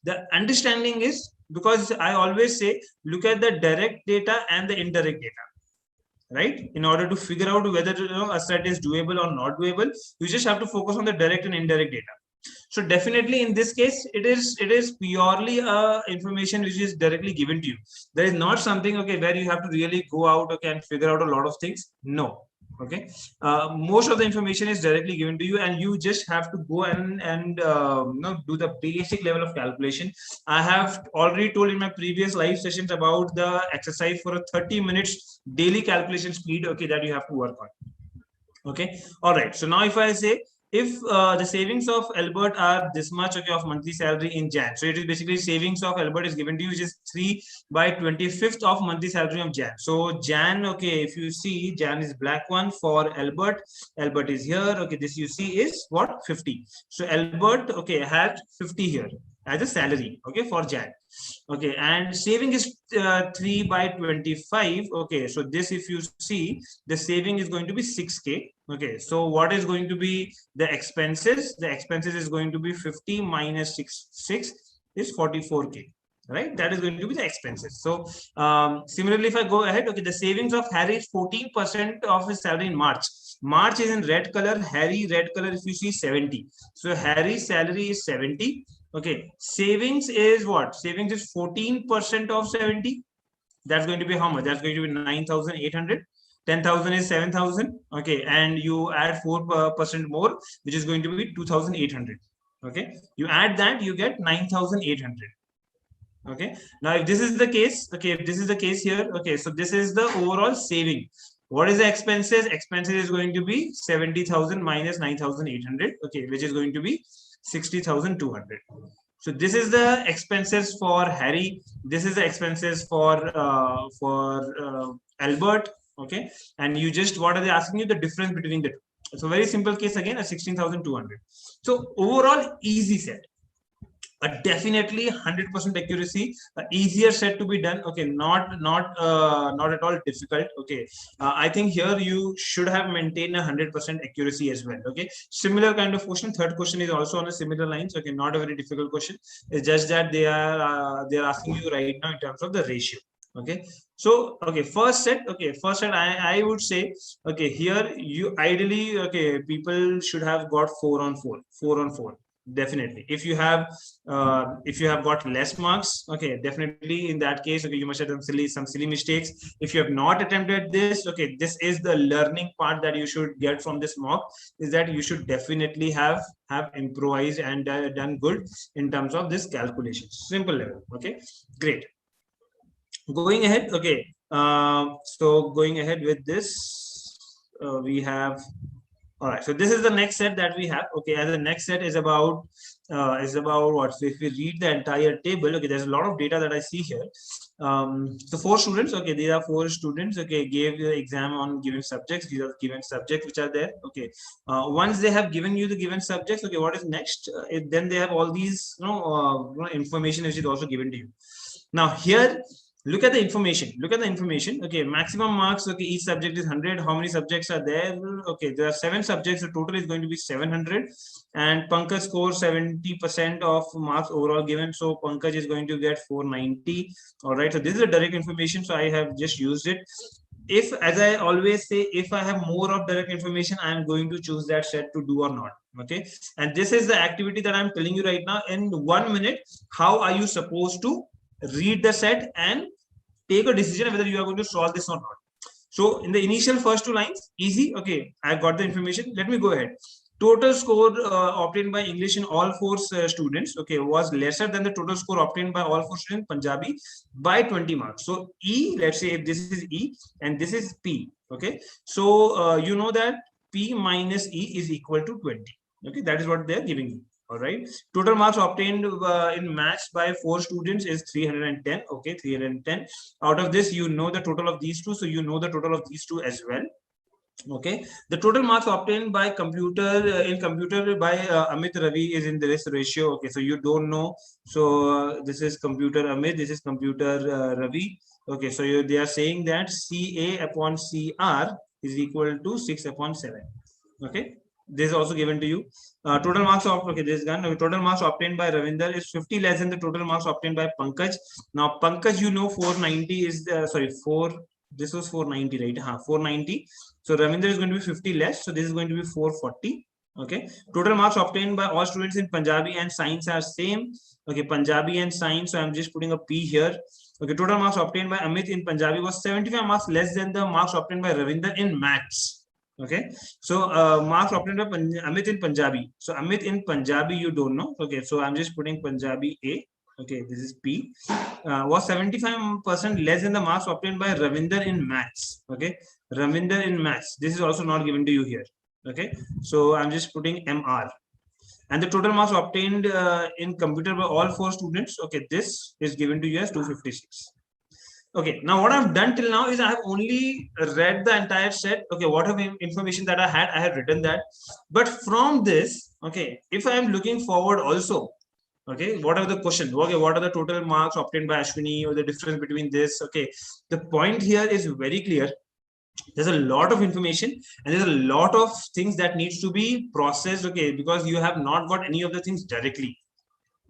the understanding is, because I always say, look at the direct data and the indirect data, right? In order to figure out whether a set is doable or not doable, you just have to focus on the direct and indirect data. So definitely in this case, it is purely information which is directly given to you. There is not something, okay, where you have to really go out, okay, and figure out a lot of things. No. Okay, most of the information is directly given to you, and you just have to go and do the basic level of calculation. I have already told in my previous live sessions about the exercise for a 30 minutes daily calculation speed, okay, that you have to work on. Okay, all right. So now if I say if the savings of Albert are this much, okay, of monthly salary in Jan. So it is basically savings of Albert is given to you, which is 3 by 25th of monthly salary of Jan. So Jan, okay, if you see, Jan is black one for Albert. Albert is here. Okay, this you see is what? 50. So Albert, okay, had 50 here as a salary, okay, for Jan. Okay, and saving is 3 by 25. Okay, so this, if you see, the saving is going to be 6K. Okay, so what is going to be the expenses? The expenses is going to be 50 minus 6 is 44K. Right, that is going to be the expenses. So similarly, if I go ahead, okay, the savings of Harry is 14% of his salary in March. March is in red color. Harry, red color, if you see, 70. So Harry's salary is 70. Okay, savings is what? Savings is 14% of 70. That's going to be how much? That's going to be 9,800. 10,000 is 7,000. Okay, and you add 4% more, which is going to be 2,800. Okay, you add that, you get 9,800. Okay, now if this is the case, okay, if this is the case here, okay, so this is the overall saving. What is the expenses? Expenses is going to be 70,000 minus 9,800. Okay, which is going to be 60,200. So this is the expenses for Harry. This is the expenses for Albert. Okay, and you just, what are they asking you? The difference between the two. It's a very simple case again, a 16,200. So overall, easy set. Definitely 100% accuracy, easier set to be done. Okay, not at all difficult. Okay, I think here you should have maintained 100% accuracy as well. Okay, similar kind of question. Third question is also on a similar lines. Okay, not a very difficult question. It's just that they are asking you right now in terms of the ratio. Okay, so okay, first set. Okay, first set, I would say, okay, here you ideally, okay, people should have got 4 on 4, 4 on 4. Definitely, if you have got less marks, okay, definitely in that case, okay, you must have done some silly mistakes. If you have not attempted this, okay, this is the learning part that you should get from this mock, is that you should definitely have improvised and done good in terms of this calculation, simple level. Okay, great. Going ahead, okay, so going ahead with this, we have, all right, so this is the next set that we have. Okay, and the next set is about what? So if we read the entire table, okay, there's a lot of data that I see here. So 4 students, okay, these are 4 students, okay, gave the exam on given subjects. These are given subjects which are there. Okay, once they have given you the given subjects, okay, what is next? Then they have all these, information which is also given to you. Now here, look at the information. Look at the information. Okay, maximum marks. Okay, each subject is 100. How many subjects are there? Okay, there are 7 subjects. The total is going to be 700. And Pankaj scores 70% of marks overall given. So Pankaj is going to get 490. All right. So this is a direct information. So I have just used it. If, as I always say, if I have more of direct information, I am going to choose that set to do or not. Okay. And this is the activity that I'm telling you right now. In 1 minute, how are you supposed to read the set and take a decision whether you are going to solve this or not. So in the initial first 2 lines, easy. Okay, I've got the information. Let me go ahead. Total score obtained by English in all 4 students, okay, was lesser than the total score obtained by all 4 students Punjabi by 20 marks. So E, let's say if this is E and this is P, okay. So you know that P minus E is equal to 20. Okay, that is what they're giving you. All right. Total marks obtained in maths by 4 students is 310. Okay, 310. Out of this, you know the total of these 2, so you know the total of these 2 as well. Okay, the total marks obtained by computer by Amit Ravi is in this ratio. Okay, so you don't know. So this is computer Amit, this is computer Ravi. Okay, so they are saying that CA upon CR is equal to 6 upon 7. Okay, this is also given to you. Total marks of, okay, this is done. Total marks obtained by Ravinder is 50 less than the total marks obtained by Pankaj. Now Pankaj, you know, 490 is 4. This was 490, right? 490. So Ravinder is going to be 50 less. So this is going to be 440. Okay. Total marks obtained by all students in Punjabi and science are same. Okay, Punjabi and science. So I'm just putting a P here. Okay, total marks obtained by Amit in Punjabi was 75 marks less than the marks obtained by Ravinder in maths. Okay, so marks obtained by Amit in Punjabi. So Amit in Punjabi, you don't know. Okay, so I'm just putting Punjabi A. Okay, this is P. Was 75% less than the marks obtained by Ravinder in maths. Okay, Ravinder in maths. This is also not given to you here. Okay, so I'm just putting MR. And the total marks obtained in computer by all 4 students. Okay, this is given to you as 256. Okay, now what I've done till now is I have only read the entire set. Okay, whatever information that I have written that. But from this, okay, if I am looking forward also, okay, what are the questions? Okay, what are the total marks obtained by Ashwini, or the difference between this? Okay, the point here is very clear. There's a lot of information and there's a lot of things that needs to be processed. Okay, because you have not got any of the things directly.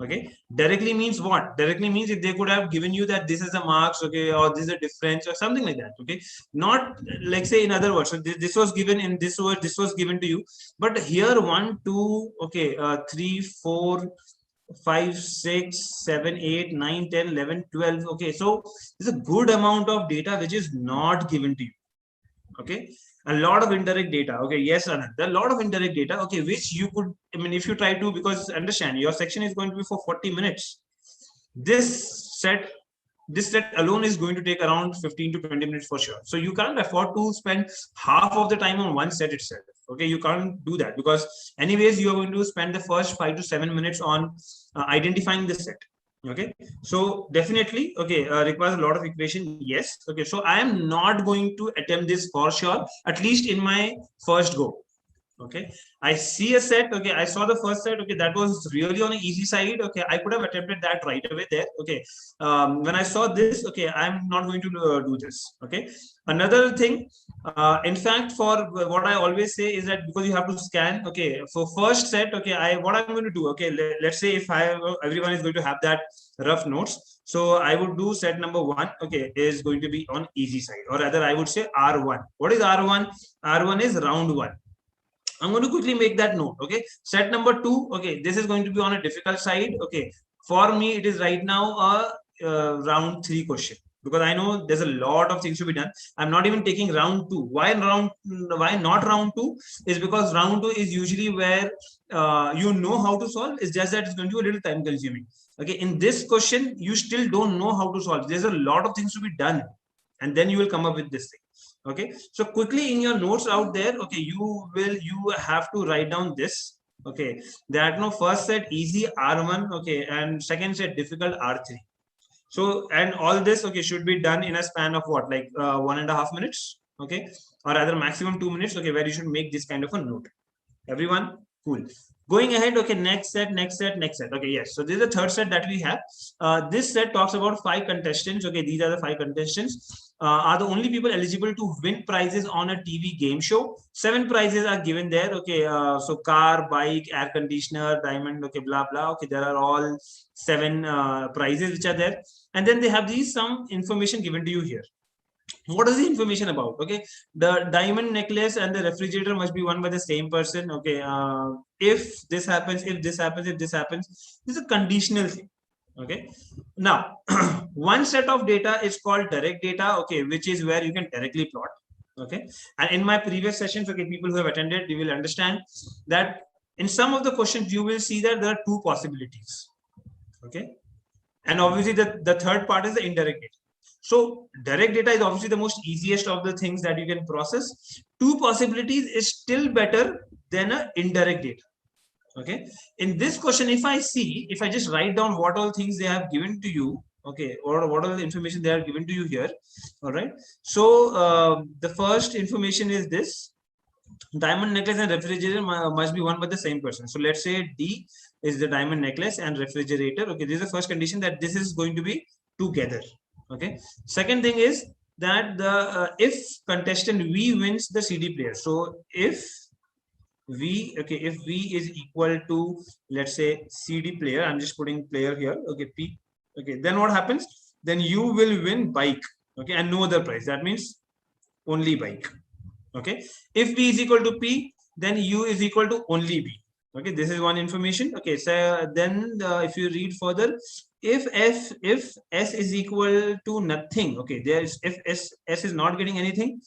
Okay, directly means what? Directly means if they could have given you that this is the marks, okay, or this is a difference or something like that. Okay, not like say in other words, so this was given in this word, this was given to you, but here 1 2 okay 3 4 5 6 7 8 9 10 11 12. Okay, so there's a good amount of data which is not given to you. Okay, a lot of indirect data. Okay, yes, Anand, there are a lot of indirect data. Okay, which you could, I mean, if you try to, because understand your section is going to be for 40 minutes. This set alone is going to take around 15 to 20 minutes for sure. So you can't afford to spend half of the time on one set itself. Okay, you can't do that because anyways you are going to spend the first 5 to 7 minutes on identifying the set. Okay, so definitely, okay, requires a lot of equation. Yes. Okay, so I am not going to attempt this for sure, at least in my first go. Okay, I see a set. Okay, I saw the first set. Okay, that was really on an easy side. Okay, I could have attempted that right away there. Okay, when I saw this, okay, I'm not going to do this. Okay, another thing, in fact, for what I always say is that because you have to scan. Okay, for first set, okay, what I'm going to do. Okay, let's say if everyone is going to have that rough notes, so I would do set number 1. Okay, is going to be on easy side, or rather, I would say R1. What is R1? R1 is round 1. I'm going to quickly make that note. Okay, set number 2. Okay, this is going to be on a difficult side. Okay, for me it is right now a round 3 question, because I know there's a lot of things to be done. I'm not even taking round 2. Why not round 2? Is because round 2 is usually where you know how to solve. It's just that it's going to be a little time consuming. Okay, in this question you still don't know how to solve. There's a lot of things to be done, and then you will come up with this thing. Okay, so quickly in your notes out there, okay, you have to write down this. Okay, that no first set easy R1. Okay, and second set difficult R3. So, and all this, okay, should be done in a span of what, like 1.5 minutes. Okay, or rather maximum 2 minutes. Okay, where you should make this kind of a note. Everyone, cool. Going ahead, okay, next set. Okay, yes. So this is the third set that we have. This set talks about 5 contestants. Okay, these are the 5 contestants. Are the only people eligible to win prizes on a TV game show. 7 prizes are given there. Okay, so car, bike, air conditioner, diamond. Okay, blah blah. Okay, there are all 7 prizes which are there, and then they have these some information given to you here. What is the information about? Okay, the diamond necklace and the refrigerator must be won by the same person. Okay, if this happens, if this happens, if this happens, this is a conditional thing. Okay, now one set of data is called direct data. Okay, which is where you can directly plot. Okay, and in my previous sessions, okay, people who have attended, you will understand that in some of the questions you will see that there are 2 possibilities. Okay, and obviously the third part is the indirect data. So direct data is obviously the most easiest of the things that you can process. 2 possibilities is still better than an indirect data. Okay, in this question, if I just write down what all things they have given to you, okay, or what all the information they are given to you here. All right, so the first information is this: diamond necklace and refrigerator must be won by the same person. So let's say D is the diamond necklace and refrigerator. Okay, this is the first condition, that this is going to be together. Okay, second thing is that the if contestant V wins the CD player. So if V, okay, if V is equal to, let's say, CD player, I'm just putting player here. Okay, P. Okay, then what happens? Then you will win bike. Okay, and no other prize. That means only bike. Okay, if B is equal to P, then U is equal to only B. Okay, this is one information. Okay, so then if you read further, if S is equal to nothing, okay, if S is not getting anything,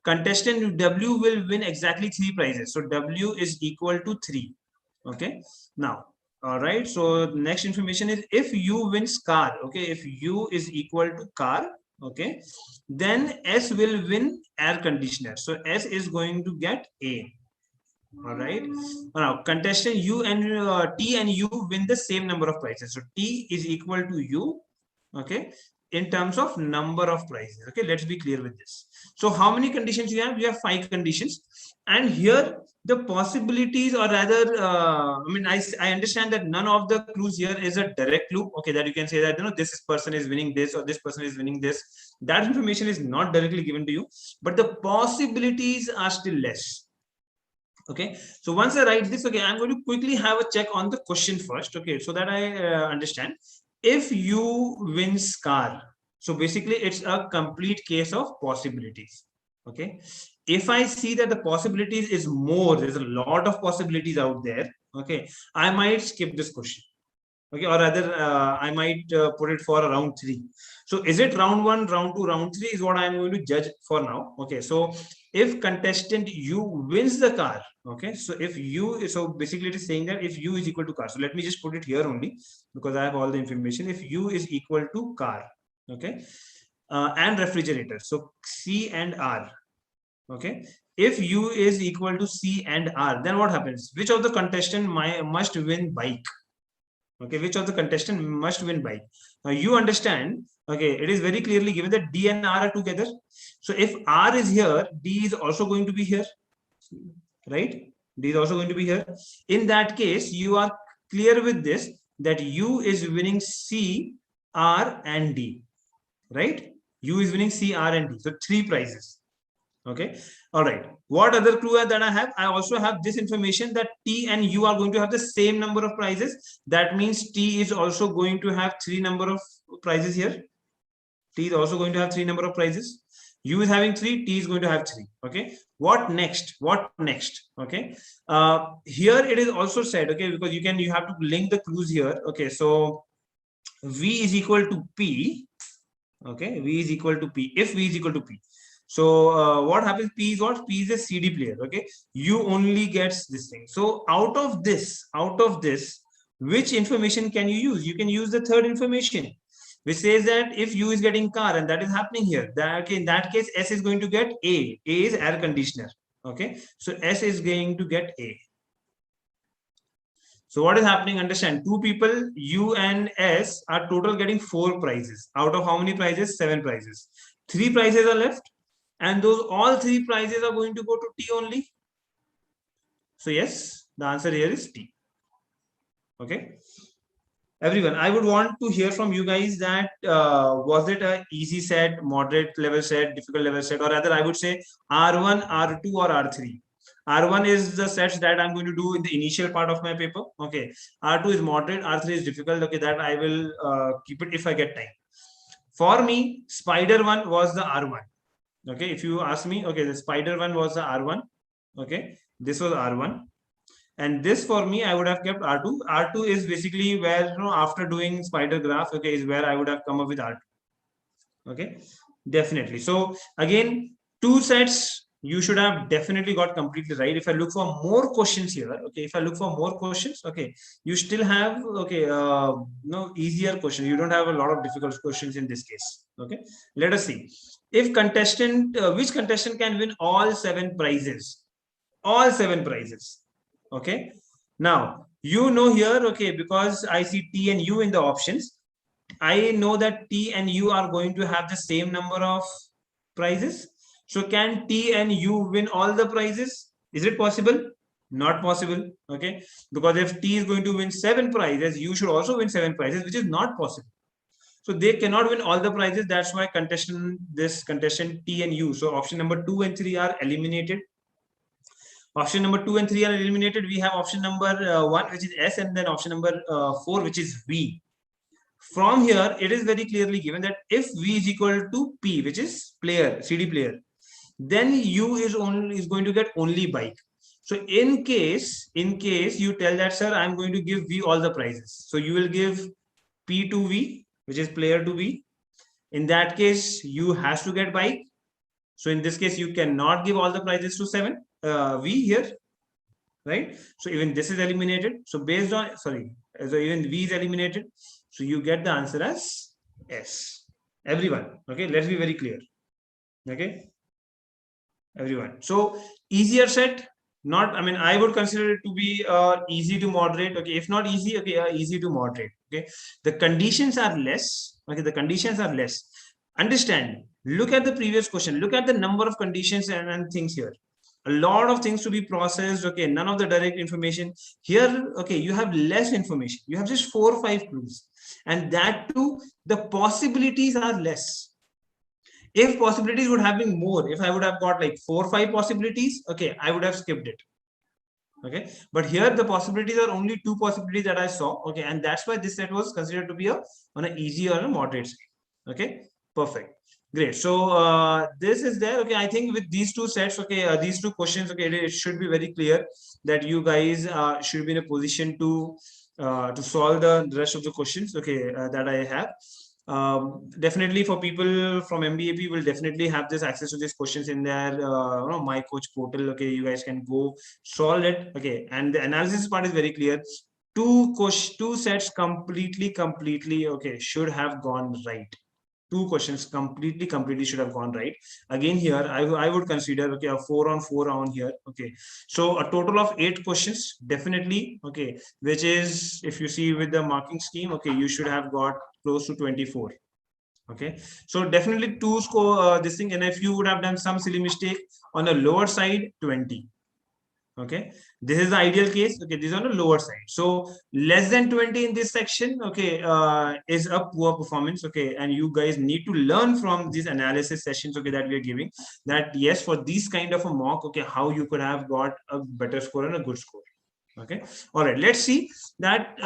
contestant W will win exactly 3 prizes. So W is equal to 3. Okay, now, all right, so next information is if U wins car. Okay, if U is equal to car, okay, then S will win air conditioner. So S is going to get A. All right. Now, contestant U and T and U win the same number of prizes. So T is equal to U. Okay. In terms of number of prizes. Okay. Let's be clear with this. So how many conditions you have? You have 5 conditions. And here the possibilities, or rather, I understand that none of the clues here is a direct clue. Okay. That you can say that, this person is winning this or this person is winning this. That information is not directly given to you, but the possibilities are still less. Okay, so once I write this, okay, I'm going to quickly have a check on the question first, okay, so that I understand. If you wins car, so basically it's a complete case of possibilities. Okay, if I see that the possibilities is more, there's a lot of possibilities out there. Okay, I might skip this question. Okay, or rather, I might put it for round 3. So is it round 1, round 2, round 3 is what I'm going to judge for now. Okay, so if contestant U wins the car, okay, so if U, so basically it is saying that if U is equal to car, so let me just put it here only because I have all the information. If U is equal to car, okay, and refrigerator, so C and R, okay, if U is equal to C and R, then what happens? Which of the contestant must win bike? Okay, which of the contestant must win bike? Now you understand, okay, it is very clearly given that D and R are together. So if R is here, D is also going to be here, right? D is also going to be here. In that case, you are clear with this, that U is winning C, R and D, right? U is winning C, R and D. So 3 prizes. Okay. All right. What other clue that I have? I also have this information that T and U are going to have the same number of prizes. That means T is also going to have 3 number of prizes here. T is also going to have 3 number of prizes. U is having 3, T is going to have 3. Okay. What next? What next? Okay. Here it is also said, okay, because you have to link the clues here. Okay. So V is equal to P. Okay. V is equal to P. If V is equal to P. So what happens? P is what? P is a CD player. Okay, you only gets this thing. So out of this, which information can you use? You can use the third information, which says that if U is getting car, and that is happening here, that okay, in that case S is going to get A. A is air conditioner. Okay, so S is going to get A. So what is happening? Understand, 2 people, U and S, are total getting 4 prizes. Out of how many prizes? 7 prizes. 3 prizes are left. And those all 3 prizes are going to go to T only. So yes, the answer here is T. Okay. Everyone, I would want to hear from you guys that was it a easy set, moderate level set, difficult level set, or rather I would say R1, R2 or R3. R1 is the sets that I'm going to do in the initial part of my paper. Okay. R2 is moderate, R3 is difficult. Okay, that I will keep it if I get time. For me, Spider 1 was the R1. Okay, if you ask me, okay, the Spider 1 was the R1. Okay, this was R1. And this for me, I would have kept R2. R2 is basically where, after doing spider graph, okay, is where I would have come up with R2. Okay, definitely. So again, 2 sets you should have definitely got completely right. If I look for more questions here, okay, if I look for more questions, okay, you still have, okay, no easier questions. You don't have a lot of difficult questions in this case. Okay, let us see. If contestant, which contestant can win all 7 prizes? All 7 prizes. Okay. Now, here, okay, because I see T and U in the options, I know that T and U are going to have the same number of prizes. So can T and U win all the prizes? Is it possible? Not possible. Okay. Because if T is going to win 7 prizes, U should also win 7 prizes, which is not possible. So they cannot win all the prizes. That's why this contestant T and U. So option number 2 and 3 are eliminated. Option number 2 and 3 are eliminated. We have option number 1, which is S, and then option number 4, which is V. From here, it is very clearly given that if V is equal to P, which is player, CD player, then U is going to get only bike. So in case you tell that, sir, I'm going to give V all the prizes. So you will give P to V, which is player to V. In that case, U has to get bike. So in this case, you cannot give all the prizes to V here, right? So even this is eliminated. So based on, so even V is eliminated. So you get the answer as S. Everyone, okay? Let's be very clear, okay? Everyone. So easier set, not, I mean, I would consider it to be easy to moderate. Okay, if not easy, okay, easy to moderate. Okay, the conditions are less. Okay, the conditions are less. Understand, look at the previous question, look at the number of conditions and things here. A lot of things to be processed. Okay, none of the direct information here. Okay, you have less information, you have just 4 or 5 clues, and that too the possibilities are less. If possibilities would have been more, if I would have got like 4 or 5 possibilities, okay, I would have skipped it. Okay, but here the possibilities are only 2 possibilities that I saw. Okay, and that's why this set was considered to be a on an easy or a moderate side. Okay, perfect, great. So this is there. Okay, I think with these 2 sets, okay, these 2 questions, okay, it should be very clear that you guys should be in a position to solve the rest of the questions, okay, that I have. Definitely for people from MBAP will definitely have this access to these questions in their my coach portal. Okay, you guys can go solve it. Okay, and the analysis part is very clear. Two sets completely okay should have gone right. 2 questions completely should have gone right. Again here I would consider okay a 4 on 4 on here. Okay, so a total of 8 questions definitely. Okay, which is, if you see with the marking scheme, okay, you should have got close to 24. Okay, so definitely 2 score this thing, and if you would have done some silly mistake on the lower side, 20. Okay, this is the ideal case. Okay, this is on the lower side, so less than 20 in this section, okay, is a poor performance. Okay, and you guys need to learn from these analysis sessions, okay, that we are giving, that yes, for these kind of a mock, okay, how you could have got a better score and a good score. Okay, all right, let's see that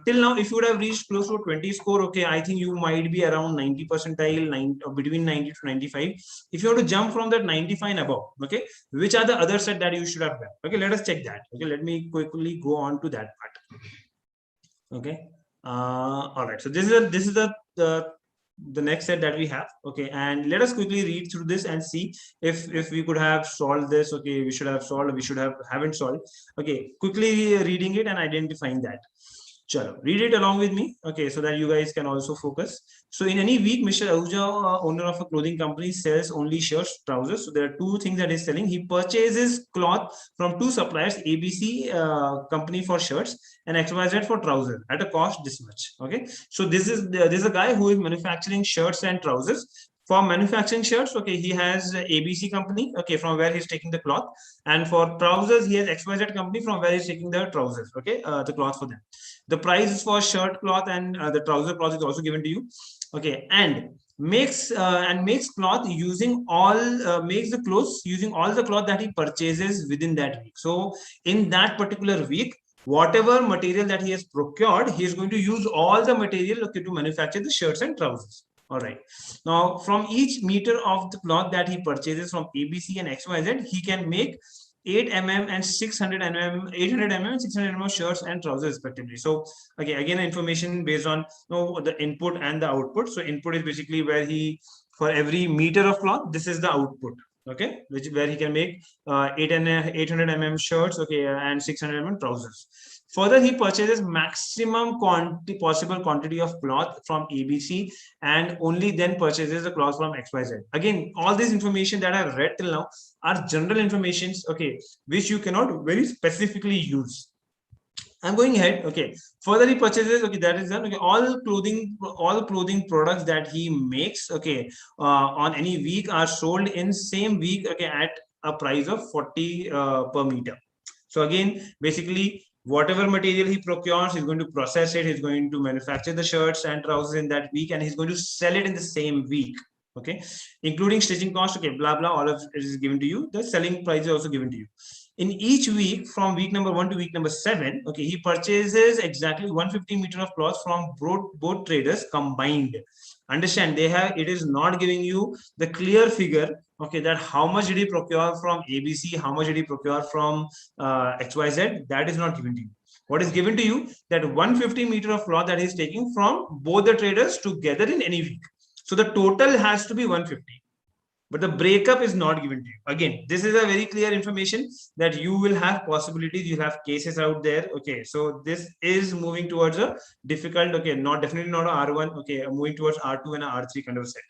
till now if you would have reached close to 20 score, okay, I think you might be around 90 percentile, between 90 to 95. If you want to jump from that 95 and above, okay, which are the other set that you should have done? Okay, let us check that. Okay, let me quickly go on to that part. Okay, all right, so this is the next set that we have. Okay, and let us quickly read through this and see if we could have solved this. Okay, we should have solved, we should have haven't solved. Okay, quickly reading it and identifying that. Chalo, read it along with me, okay, so that you guys can also focus. So in any week, Mr. Ahuja, owner of a clothing company, sells only shirts, trousers. So there are 2 things that he's selling. He purchases cloth from 2 suppliers, ABC company for shirts and XYZ for trousers at a cost this much. Okay, so this is a guy who is manufacturing shirts and trousers. For manufacturing shirts, okay, he has ABC company, okay, from where he's taking the cloth, and for trousers, he has XYZ company from where he's taking the trousers, okay, the cloth for them. The price for shirt cloth and the trouser cloth is also given to you. Okay, and makes cloth using all makes the clothes using all the cloth that he purchases within that week. So in that particular week, whatever material that he has procured, he is going to use all the material, okay, to manufacture the shirts and trousers. All right, now from each meter of the cloth that he purchases from ABC and XYZ, he can make 8 mm and 600 mm, 800 mm and 600 mm shirts and trousers respectively. So okay, again information based on the input and the output. So input is basically where he, for every meter of cloth, this is the output. Okay, which where he can make 800 mm shirts, okay, and 600 mm trousers. Further, he purchases maximum possible quantity of cloth from ABC and only then purchases the cloth from XYZ. Again, all this information that I've read till now are general informations, okay, which you cannot very specifically use. I'm going ahead. Okay. Further, he purchases. Okay, that is done. Okay, all clothing products that he makes. Okay, on any week are sold in same week. Okay, at a price of 40 per meter. So again, basically, whatever material he procures, he's going to process it. He's going to manufacture the shirts and trousers in that week, and he's going to sell it in the same week. Okay, including stitching cost. Okay, blah blah. All of it is given to you. The selling price is also given to you. In each week, from week number 1 to week number 7, okay, he purchases exactly 150 meter of cloth from both traders combined. Understand, it is not giving you the clear figure, okay, that how much did he procure from ABC, how much did he procure from XYZ. That is not given to you. What is given to you, that 150 meter of cloth that he's taking from both the traders together in any week. So the total has to be 150. But the breakup is not given to you. Again, this is a very clear information that you will have possibilities, you have cases out there. Okay, so this is moving towards a difficult, okay, not definitely not a R1, okay, moving towards R2 and a R3 kind of set.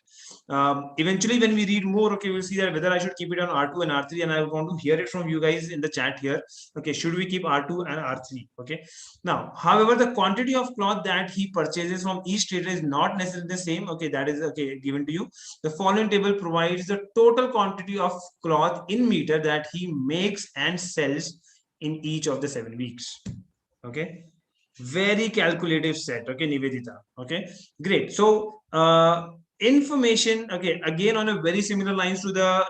Eventually when we read more, okay, we'll see that whether I should keep it on R2 and R3, and I want to hear it from you guys in the chat here. Okay, should we keep R2 and R3? Okay, now however, the quantity of cloth that he purchases from each trader is not necessarily the same. Okay, that is okay given to you. The following table provides the total quantity of cloth in meter that he makes and sells in each of the 7 weeks. Okay, very calculative set. Okay, Nivedita. Okay, great. So information, okay, again on a very similar lines to the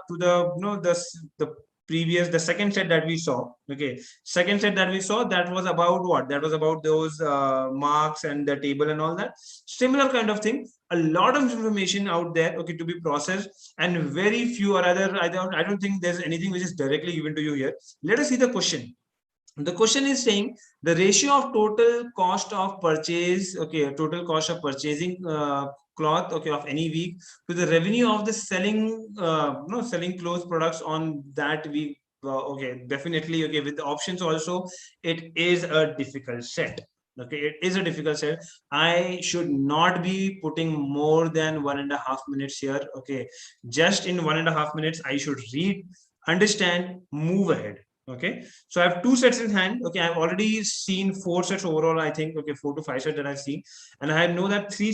the previous, the second set that we saw. Okay, second set that we saw, that was about what? That was about those marks and the table and all that. Similar kind of thing. A lot of information out there, okay, to be processed, and very few or other. I don't think there's anything which is directly given to you here. Let us see the question. The question is saying the ratio of total cost of purchase, okay, total cost of purchasing cloth, okay, of any week, to the revenue of the selling, selling clothes products on that week. Okay, definitely. Okay, with the options also, it is a difficult set. Okay, it is a difficult set. I should not be putting more than 1.5 minutes here. Okay, just in 1.5 minutes, I should read, understand, move ahead. Okay, so I have 2 sets in hand. Okay, I've already seen 4 sets overall. I think, okay, 4 to 5 sets that I've seen, and I know that 2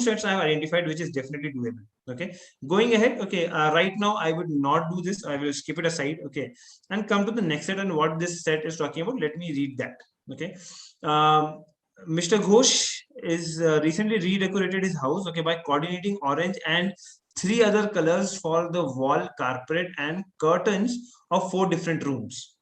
sets I have identified, which is definitely doable. Okay, going ahead. Okay, right now I would not do this. I will skip it aside. Okay, and come to the next set and what this set is talking about. Let me read that. Okay, Mr. Ghosh is recently redecorated his house. Okay, by coordinating orange and 3 other colors for the wall, carpet, and curtains of 4 different rooms.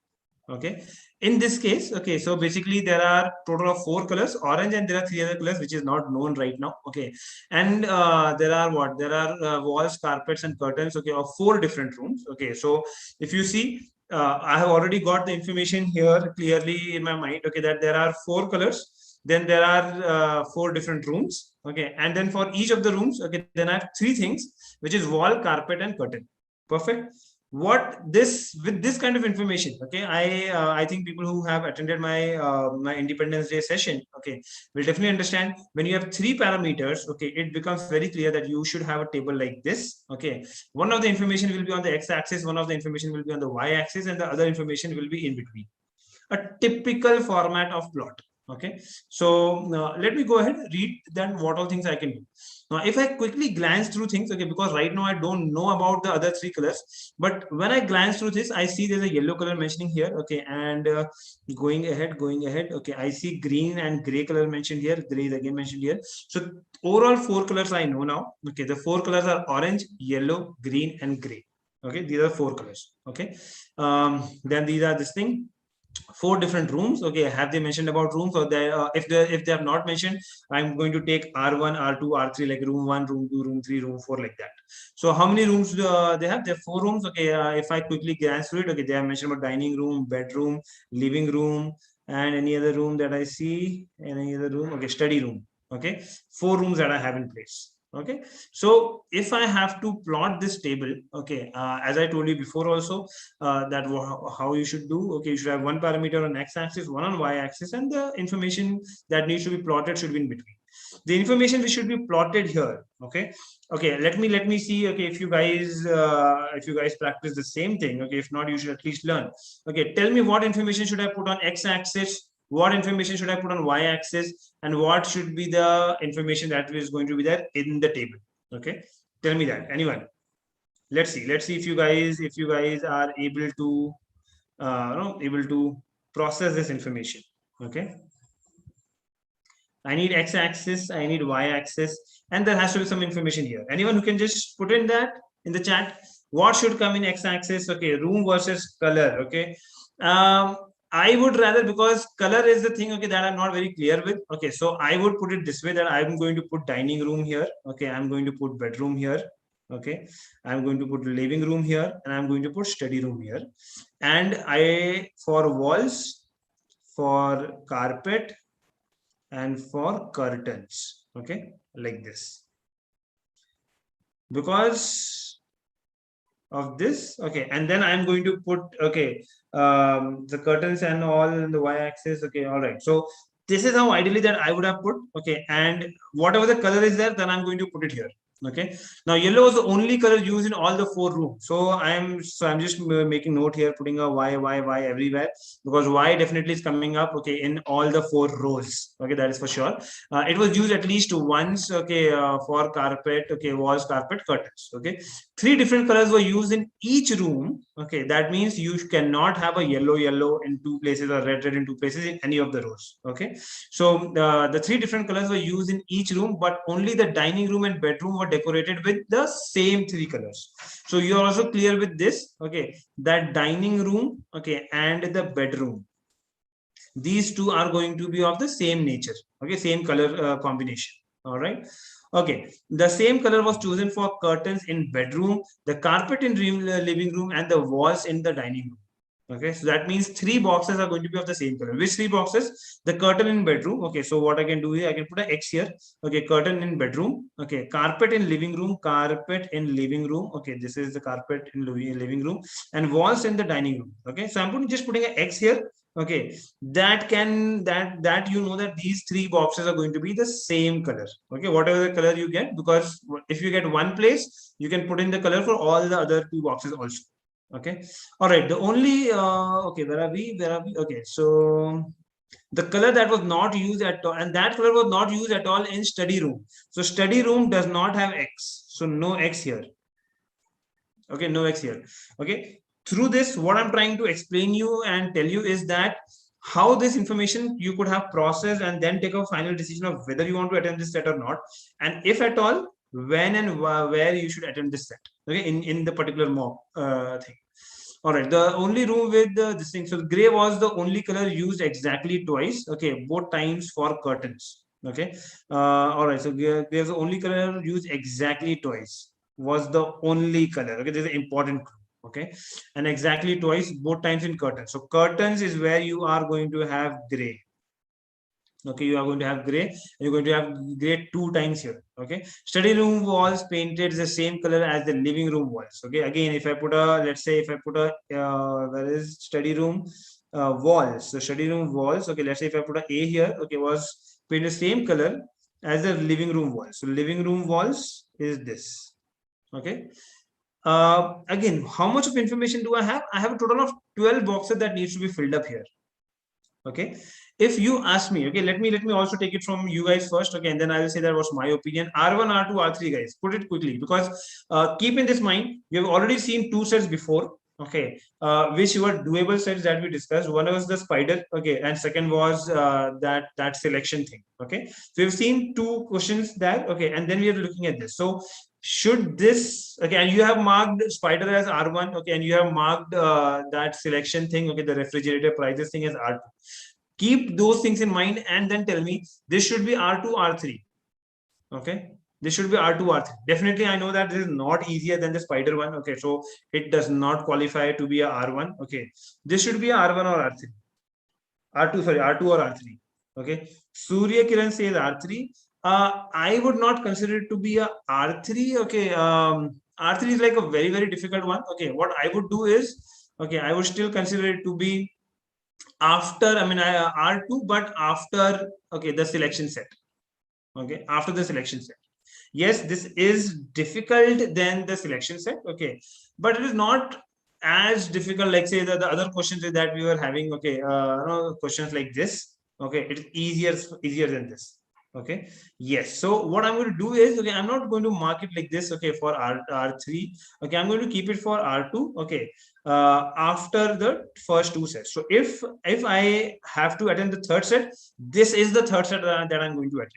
Okay, in this case, okay, so basically there are total of 4 colors, orange, and there are 3 other colors which is not known right now. Okay, and there are what? There are walls, carpets, and curtains, okay, of 4 different rooms. Okay, so if you see, I have already got the information here clearly in my mind. Okay, that there are 4 colors, then there are 4 different rooms. Okay, and then for each of the rooms, okay, then I have 3 things, which is wall, carpet, and curtain. Perfect. What this, with this kind of information, okay, I think people who have attended my my Independence Day session, okay, will definitely understand when you have 3 parameters. Okay, it becomes very clear that you should have a table like this. Okay, one of the information will be on the x-axis, one of the information will be on the y-axis, and the other information will be in between. A typical format of plot. Okay, so let me go ahead and read then what all things I can do. Now, if I quickly glance through things, okay, because right now I don't know about the other 3 colors, but when I glance through this, I see there's a yellow color mentioning here. Okay, and going ahead, okay, I see green and gray color mentioned here. Gray is again mentioned here. So overall 4 colors I know now. Okay, the 4 colors are orange, yellow, green, and gray. Okay, these are 4 colors. Okay, then these are this thing. 4 different rooms. Okay, have they mentioned about rooms? Or they if they have not mentioned, I'm going to take R1, R2, R3, like room 1, room 2, room 3, room 4, like that. So how many rooms they have? There are 4 rooms. Okay, if I quickly glance through it, okay, they have mentioned about dining room, bedroom, living room, and any other room that I see, any other room. Okay, study room. Okay, 4 rooms that I have in place. Okay, so if I have to plot this table, okay, as I told you before also, that how you should do. Okay, you should have 1 parameter on x-axis, 1 on y-axis, and the information that needs to be plotted should be in between. The information which should be plotted here. Okay, let me see. Okay, if you guys practice the same thing. Okay, if not, you should at least learn. Okay, tell me what information should I put on x-axis, what information should I put on y-axis, and what should be the information that is going to be there in the table. Okay, tell me that. Anyone? Let's see if you guys are able to able to process this information. Okay, I need x-axis, I need y-axis, and there has to be some information here. Anyone who can just put in that in the chat? What should come in x-axis? Okay, room versus color. Okay, I would rather, because color is the thing, okay, that I'm not very clear with. Okay, so I would put it this way, that I'm going to put dining room here. Okay, I'm going to put bedroom here. Okay, I'm going to put living room here, and I'm going to put study room here. And I, for walls, for carpet, and for curtains. Okay, like this. Because of this, okay, and then I'm going to put, okay, the curtains and all in the y-axis. Okay, all right. So this is how ideally that I would have put. Okay, and whatever the color is there, then I'm going to put it here. Okay. Now yellow was the only color used in all the 4 rooms. So I'm just making note here, putting a Y everywhere, because Y definitely is coming up. Okay, in all the 4 rows. Okay, that is for sure. It was used at least once. Okay, for carpet. Okay, walls, carpet, curtains. Okay, 3 different colors were used in each room. Okay, that means you cannot have a yellow in 2 places or red in 2 places in any of the rows. Okay, so the 3 different colors were used in each room, but only the dining room and bedroom were decorated with the same 3 colors. So you are also clear with this. Okay, that dining room, okay, and the bedroom, these two are going to be of the same nature. Okay, same color combination. All right. Okay, the same color was chosen for curtains in bedroom, the carpet in living room, and the walls in the dining room. Okay, so that means 3 boxes are going to be of the same color. Which 3 boxes? The curtain in bedroom. Okay, so what I can do here, I can put an X here. Okay, curtain in bedroom. Okay, carpet in living room, carpet in living room. Okay, this is the carpet in living room, and walls in the dining room. Okay, so I'm just putting an X here. Okay, that you know that these 3 boxes are going to be the same color. Okay, whatever the color you get, because if you get one place, you can put in the color for all the other 2 boxes also. Okay, all right. The only okay, where are we? Okay, so the color that was not used at all, and that color was not used at all in study room. So study room does not have X, so no X here. Okay, no X here. Okay, through this, what I'm trying to explain you and tell you is that how this information you could have processed and then take a final decision of whether you want to attend this set or not, and if at all, when and where you should attend this set. Okay, in the particular mock thing. All right, the only room with this thing. So gray was the only color used exactly twice. Okay, both times for curtains. Okay, all right. So gray is the only color used exactly twice. Was the only color. Okay, this is an important clue. Okay, and exactly twice, both times in curtains. So curtains is where you are going to have gray. Okay, you are going to have gray, and you're going to have gray 2 times here. Okay, study room walls painted the same color as the living room walls. Okay, again, if I put a, let's say if I put a where is study room walls, so study room walls. Okay, let's say if I put a here, okay, was painted the same color as the living room walls. So living room walls is this. Okay, again, how much of information do I have? I have a total of 12 boxes that needs to be filled up here. Okay, if you ask me, okay, let me also take it from you guys first. Okay, and then I will say that was my opinion. R1, R2, R3, guys, put it quickly, because keep in this mind, we have already seen 2 sets before. Okay, which were doable sets that we discussed. One was the spider. Okay, and second was that selection thing. Okay, so we've seen 2 questions there. Okay, and then we are looking at this. So should this, okay, and you have marked spider as R1. Okay, and you have marked that selection thing, okay, the refrigerator prices thing as R2. Keep those things in mind and then tell me this should be R2, R3. Okay, this should be R2, R3. Definitely, I know that this is not easier than the spider one. Okay, so it does not qualify to be a R1. Okay, this should be a R1 or R3. R2, sorry, R2 or R3. Okay, Surya Kiran says R3. I would not consider it to be a R3. Okay, R3 is like a very difficult one. Okay, what I would do is, okay, I would still consider it to be after, I mean, R2, but after, okay, the selection set. Okay, after the selection set. Yes, this is difficult than the selection set. Okay, but it is not as difficult, like say the other questions that we were having. Okay, questions like this. Okay, it is easier than this. Okay, yes. So what I'm going to do is, okay, I'm not going to mark it like this. Okay, for R3. Okay, I'm going to keep it for R2. Okay, after the first 2 sets. So if I have to attend the third set, this is the third set that I'm going to attend.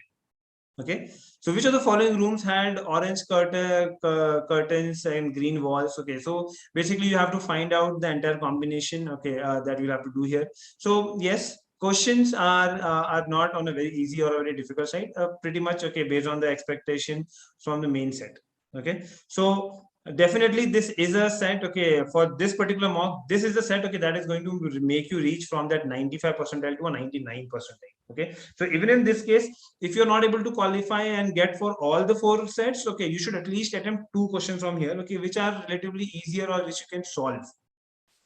Okay, so which of the following rooms had orange curtains and green walls? Okay, so basically you have to find out the entire combination. Okay, that you'll have to do here. So yes, questions are not on a very easy or a very difficult side. Pretty much okay, based on the expectation from the main set. Okay, so definitely this is a set. Okay, for this particular mock, this is the set. Okay, that is going to make you reach from that 95 percentile to a 99 percentile. Okay, so even in this case, if you're not able to qualify and get for all the 4 sets, okay, you should at least attempt 2 questions from here, okay, which are relatively easier or which you can solve.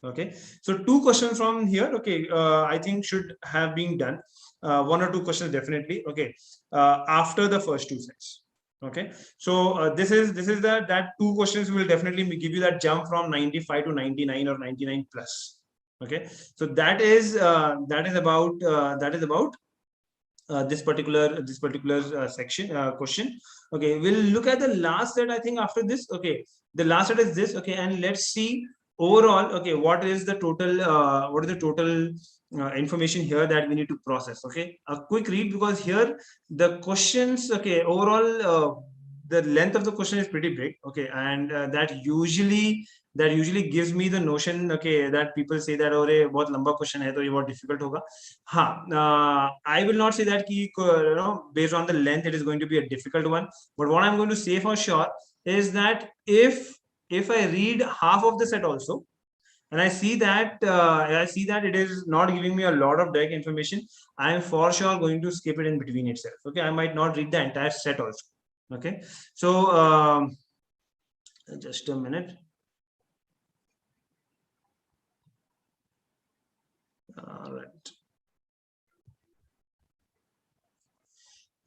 Okay, so 2 questions from here, okay, I think should have been done. 1 or 2 questions definitely. Okay, after the first 2 sets. Okay, so this is that two questions will definitely give you that jump from 95 to 99 or 99 plus. Okay, so that is about this particular section question. Okay, we'll look at the last set, I think, after this. Okay, the last set is this. Okay, and let's see overall. Okay, what is the total information here that we need to process. Okay, a quick read, because here the questions, okay, overall the length of the question is pretty big. Okay, and that usually gives me the notion, okay, that people say that अरे बहुत लंबा question है तो ये बहुत difficult होगा. I will not say that based on the length it is going to be a difficult one, but what I'm going to say for sure is that if I read half of the set also, and I see that it is not giving me a lot of direct information, I am for sure going to skip it in between itself. Okay, I might not read the entire set also. Okay, so just a minute. All right.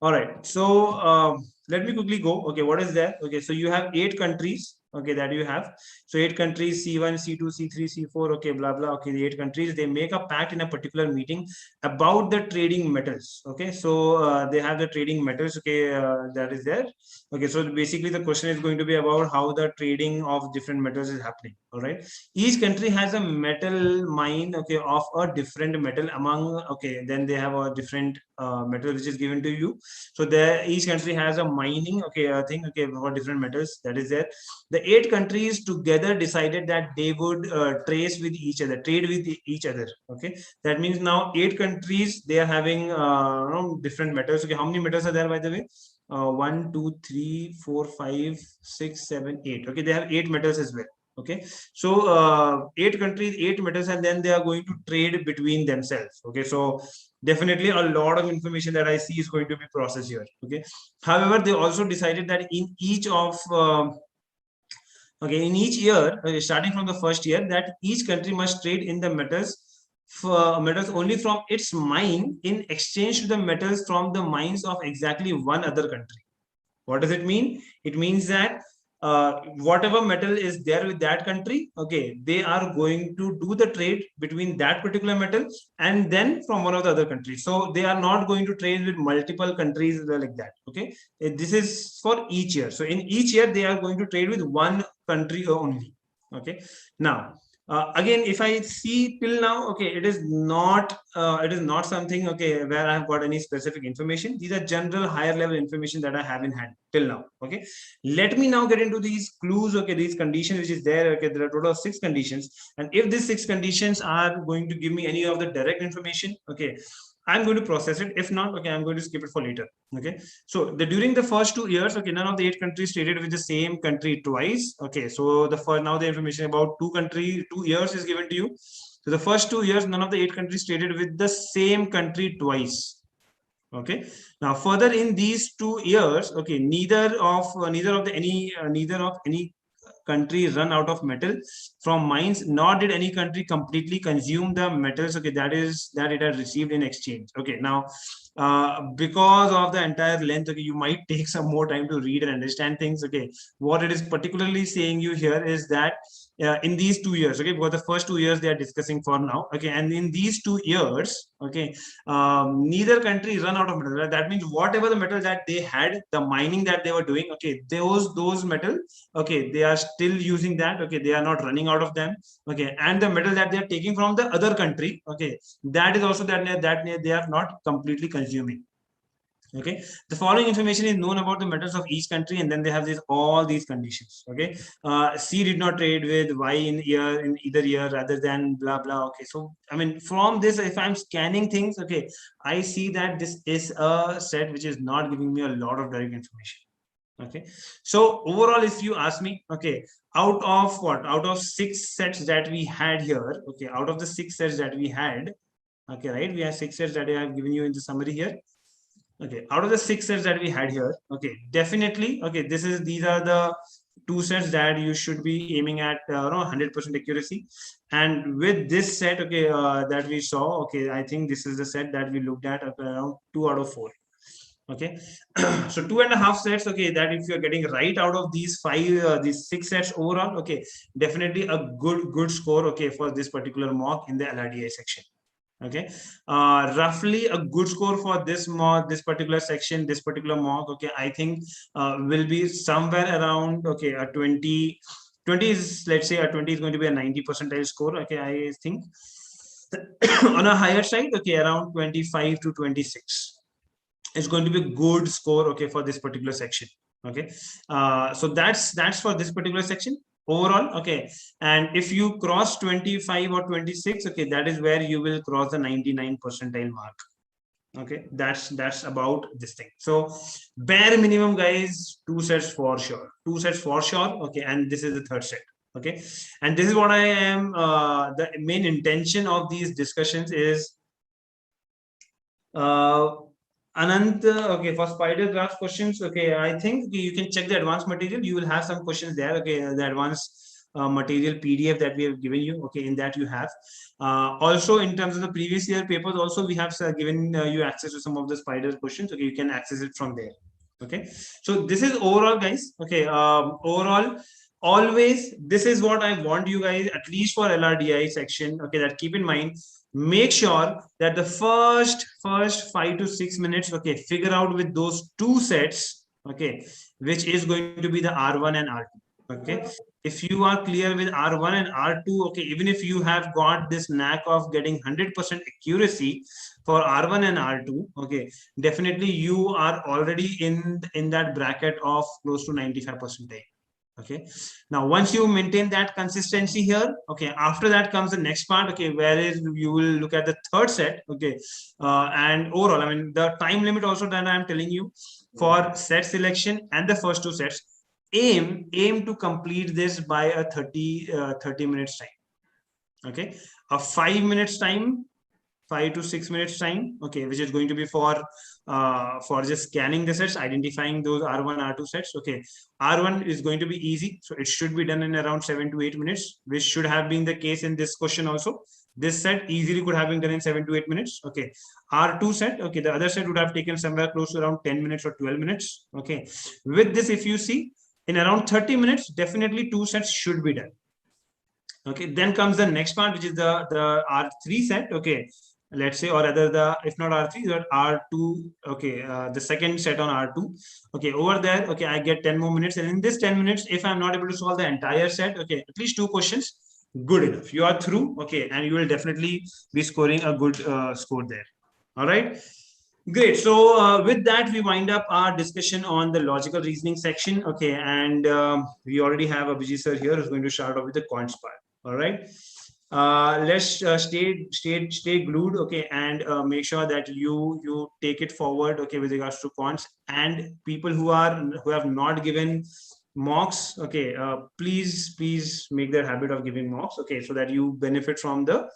All right. So let me quickly go. Okay, what is there? Okay, so you have 8 countries. Okay, that you have. So 8 countries, C1, C2, C3, C4. Okay, blah blah. Okay, the 8 countries, they make a pact in a particular meeting about the trading metals. Okay, so they have the trading metals. Okay, that is there. Okay, so basically the question is going to be about how the trading of different metals is happening. All right. Each country has a metal mine. Okay, of a different metal among. Okay, then they have a different metal which is given to you. So there, each country has a mining, okay, thing, okay, for different metals, that is there. The 8 countries together decided that they would trade with each other. Okay, that means now 8 countries, they are having different metals. Okay, how many metals are there, by the way? 1, 2, 3, 4, 5, 6, 7, 8. Okay, they have 8 metals as well. Okay, so 8 countries, 8 metals, and then they are going to trade between themselves. Okay, so definitely a lot of information that I see is going to be processed here. Okay, however, they also decided that in each of in each year, starting from the first year, that each country must trade in the metals only from its mine in exchange to the metals from the mines of exactly one other country. What does it mean? It means that whatever metal is there with that country, okay, they are going to do the trade between that particular metal and then from one of the other countries. So they are not going to trade with multiple countries like that. Okay, this is for each year. So in each year, they are going to trade with one country only. Okay, now again, if I see till now, okay, it is not something, okay, where I have got any specific information. These are general higher level information that I have in hand till now. Okay, let me now get into these clues. Okay, these conditions which is there. Okay, there are a total of 6 conditions, and if these 6 conditions are going to give me any of the direct information, okay, I'm going to process it. If not, okay, I'm going to skip it for later. Okay, so during the first 2 years, okay, none of the 8 countries traded with the same country twice. Okay, so now the information about 2 years is given to you. So the first 2 years, none of the 8 countries traded with the same country twice. Okay, now further in these 2 years, okay, neither of any country run out of metal from mines, nor did any country completely consume the metals, okay, that it had received in exchange. Okay, now because of the entire length, okay, you might take some more time to read and understand things. Okay, what it is particularly saying you here is that in these 2 years, okay, because the first 2 years they are discussing for now. Okay, and in these 2 years, okay, neither country run out of metal. Right? That means whatever the metal that they had, the mining that they were doing, okay, those metal, okay, they are still using that. Okay, they are not running out of them. Okay, and the metal that they are taking from the other country, okay, that is also that they are not completely consuming. Okay, the following information is known about the metals of each country, and then they have all these conditions. Okay, C did not trade with Y in either year rather than blah blah. Okay, so I mean, from this, if I'm scanning things, okay, I see that this is a set which is not giving me a lot of direct information. Okay, so overall, if you ask me, okay, out of 6 sets that we had here, okay, out of the 6 sets that we had, okay, right, we have 6 sets that I have given you in the summary here. Okay, out of the 6 sets that we had here, okay, definitely, okay, these are the 2 sets that you should be aiming at 100% accuracy. And with this set, okay, that we saw, okay, I think this is the set that we looked at around 2 out of 4. Okay, so 2.5 sets. Okay, that if you're getting right out of these these 6 sets overall, okay, definitely a good score. Okay, for this particular mock in the LRDI section. Okay, roughly a good score for this mock, this particular section, this particular mock. Okay, I think will be somewhere around, okay, a 20 is, let's say a 20 is going to be a 90 percentile score. Okay, I think on a higher side, okay, around 25 to 26 is going to be a good score, okay, for this particular section. Okay, so that's for this particular section overall. Okay, and if you cross 25 or 26, okay, that is where you will cross the 99 percentile mark. Okay, that's about this thing. So bare minimum, guys, 2 sets for sure, 2 sets for sure. Okay, and this is the third set. Okay, and this is what I am the main intention of these discussions is uh, Anant, okay, for spider graph questions, okay, I think you can check the advanced material. You will have some questions there. Okay, the advanced material PDF that we have given you. Okay, in that you have. Also, in terms of the previous year papers, also we have given you access to some of the spider questions. Okay, you can access it from there. Okay, so this is overall, guys. Okay, overall, always this is what I want you guys, at least for LRDI section. Okay, that keep in mind, make sure that the first 5 to 6 minutes, okay, figure out with those 2 sets, okay, which is going to be the R1 and R2. Okay, if you are clear with R1 and R2, okay, even if you have got this knack of getting 100% accuracy for R1 and R2, okay, definitely you are already in that bracket of close to 95%. Okay, now once you maintain that consistency here, okay, after that comes the next part, okay, whereas you will look at the third set. Okay, and overall, I mean, the time limit also that I'm telling you for set selection and the first 2 sets, aim to complete this by a 30 minutes time. Okay, a 5 minutes time, 5 to 6 minutes time, okay, which is going to be for just scanning the sets, identifying those R1 R2 sets. Okay, R1 is going to be easy, so it should be done in around 7 to 8 minutes, which should have been the case in this question also. This set easily could have been done in 7 to 8 minutes. Okay, R2 set, okay, the other set would have taken somewhere close to around 10 minutes or 12 minutes. Okay, with this, if you see, in around 30 minutes, definitely 2 sets should be done. Okay, then comes the next part, which is the R3 set. Okay, let's say, or rather the, if not R3, but R2. Okay, the second set on R2. Okay, over there, okay, I get 10 more minutes, and in this 10 minutes, if I'm not able to solve the entire set, okay, at least 2 questions, good enough, you are through. Okay, and you will definitely be scoring a good score there. All right, great. So with that, we wind up our discussion on the logical reasoning section. Okay, and we already have Abhijit sir here who's going to start off with the quants part. All right, let's stay glued. Okay, and make sure that you take it forward. Okay, with regards to quants, and people who have not given mocks. Okay, please make their habit of giving mocks. Okay, so that you benefit from the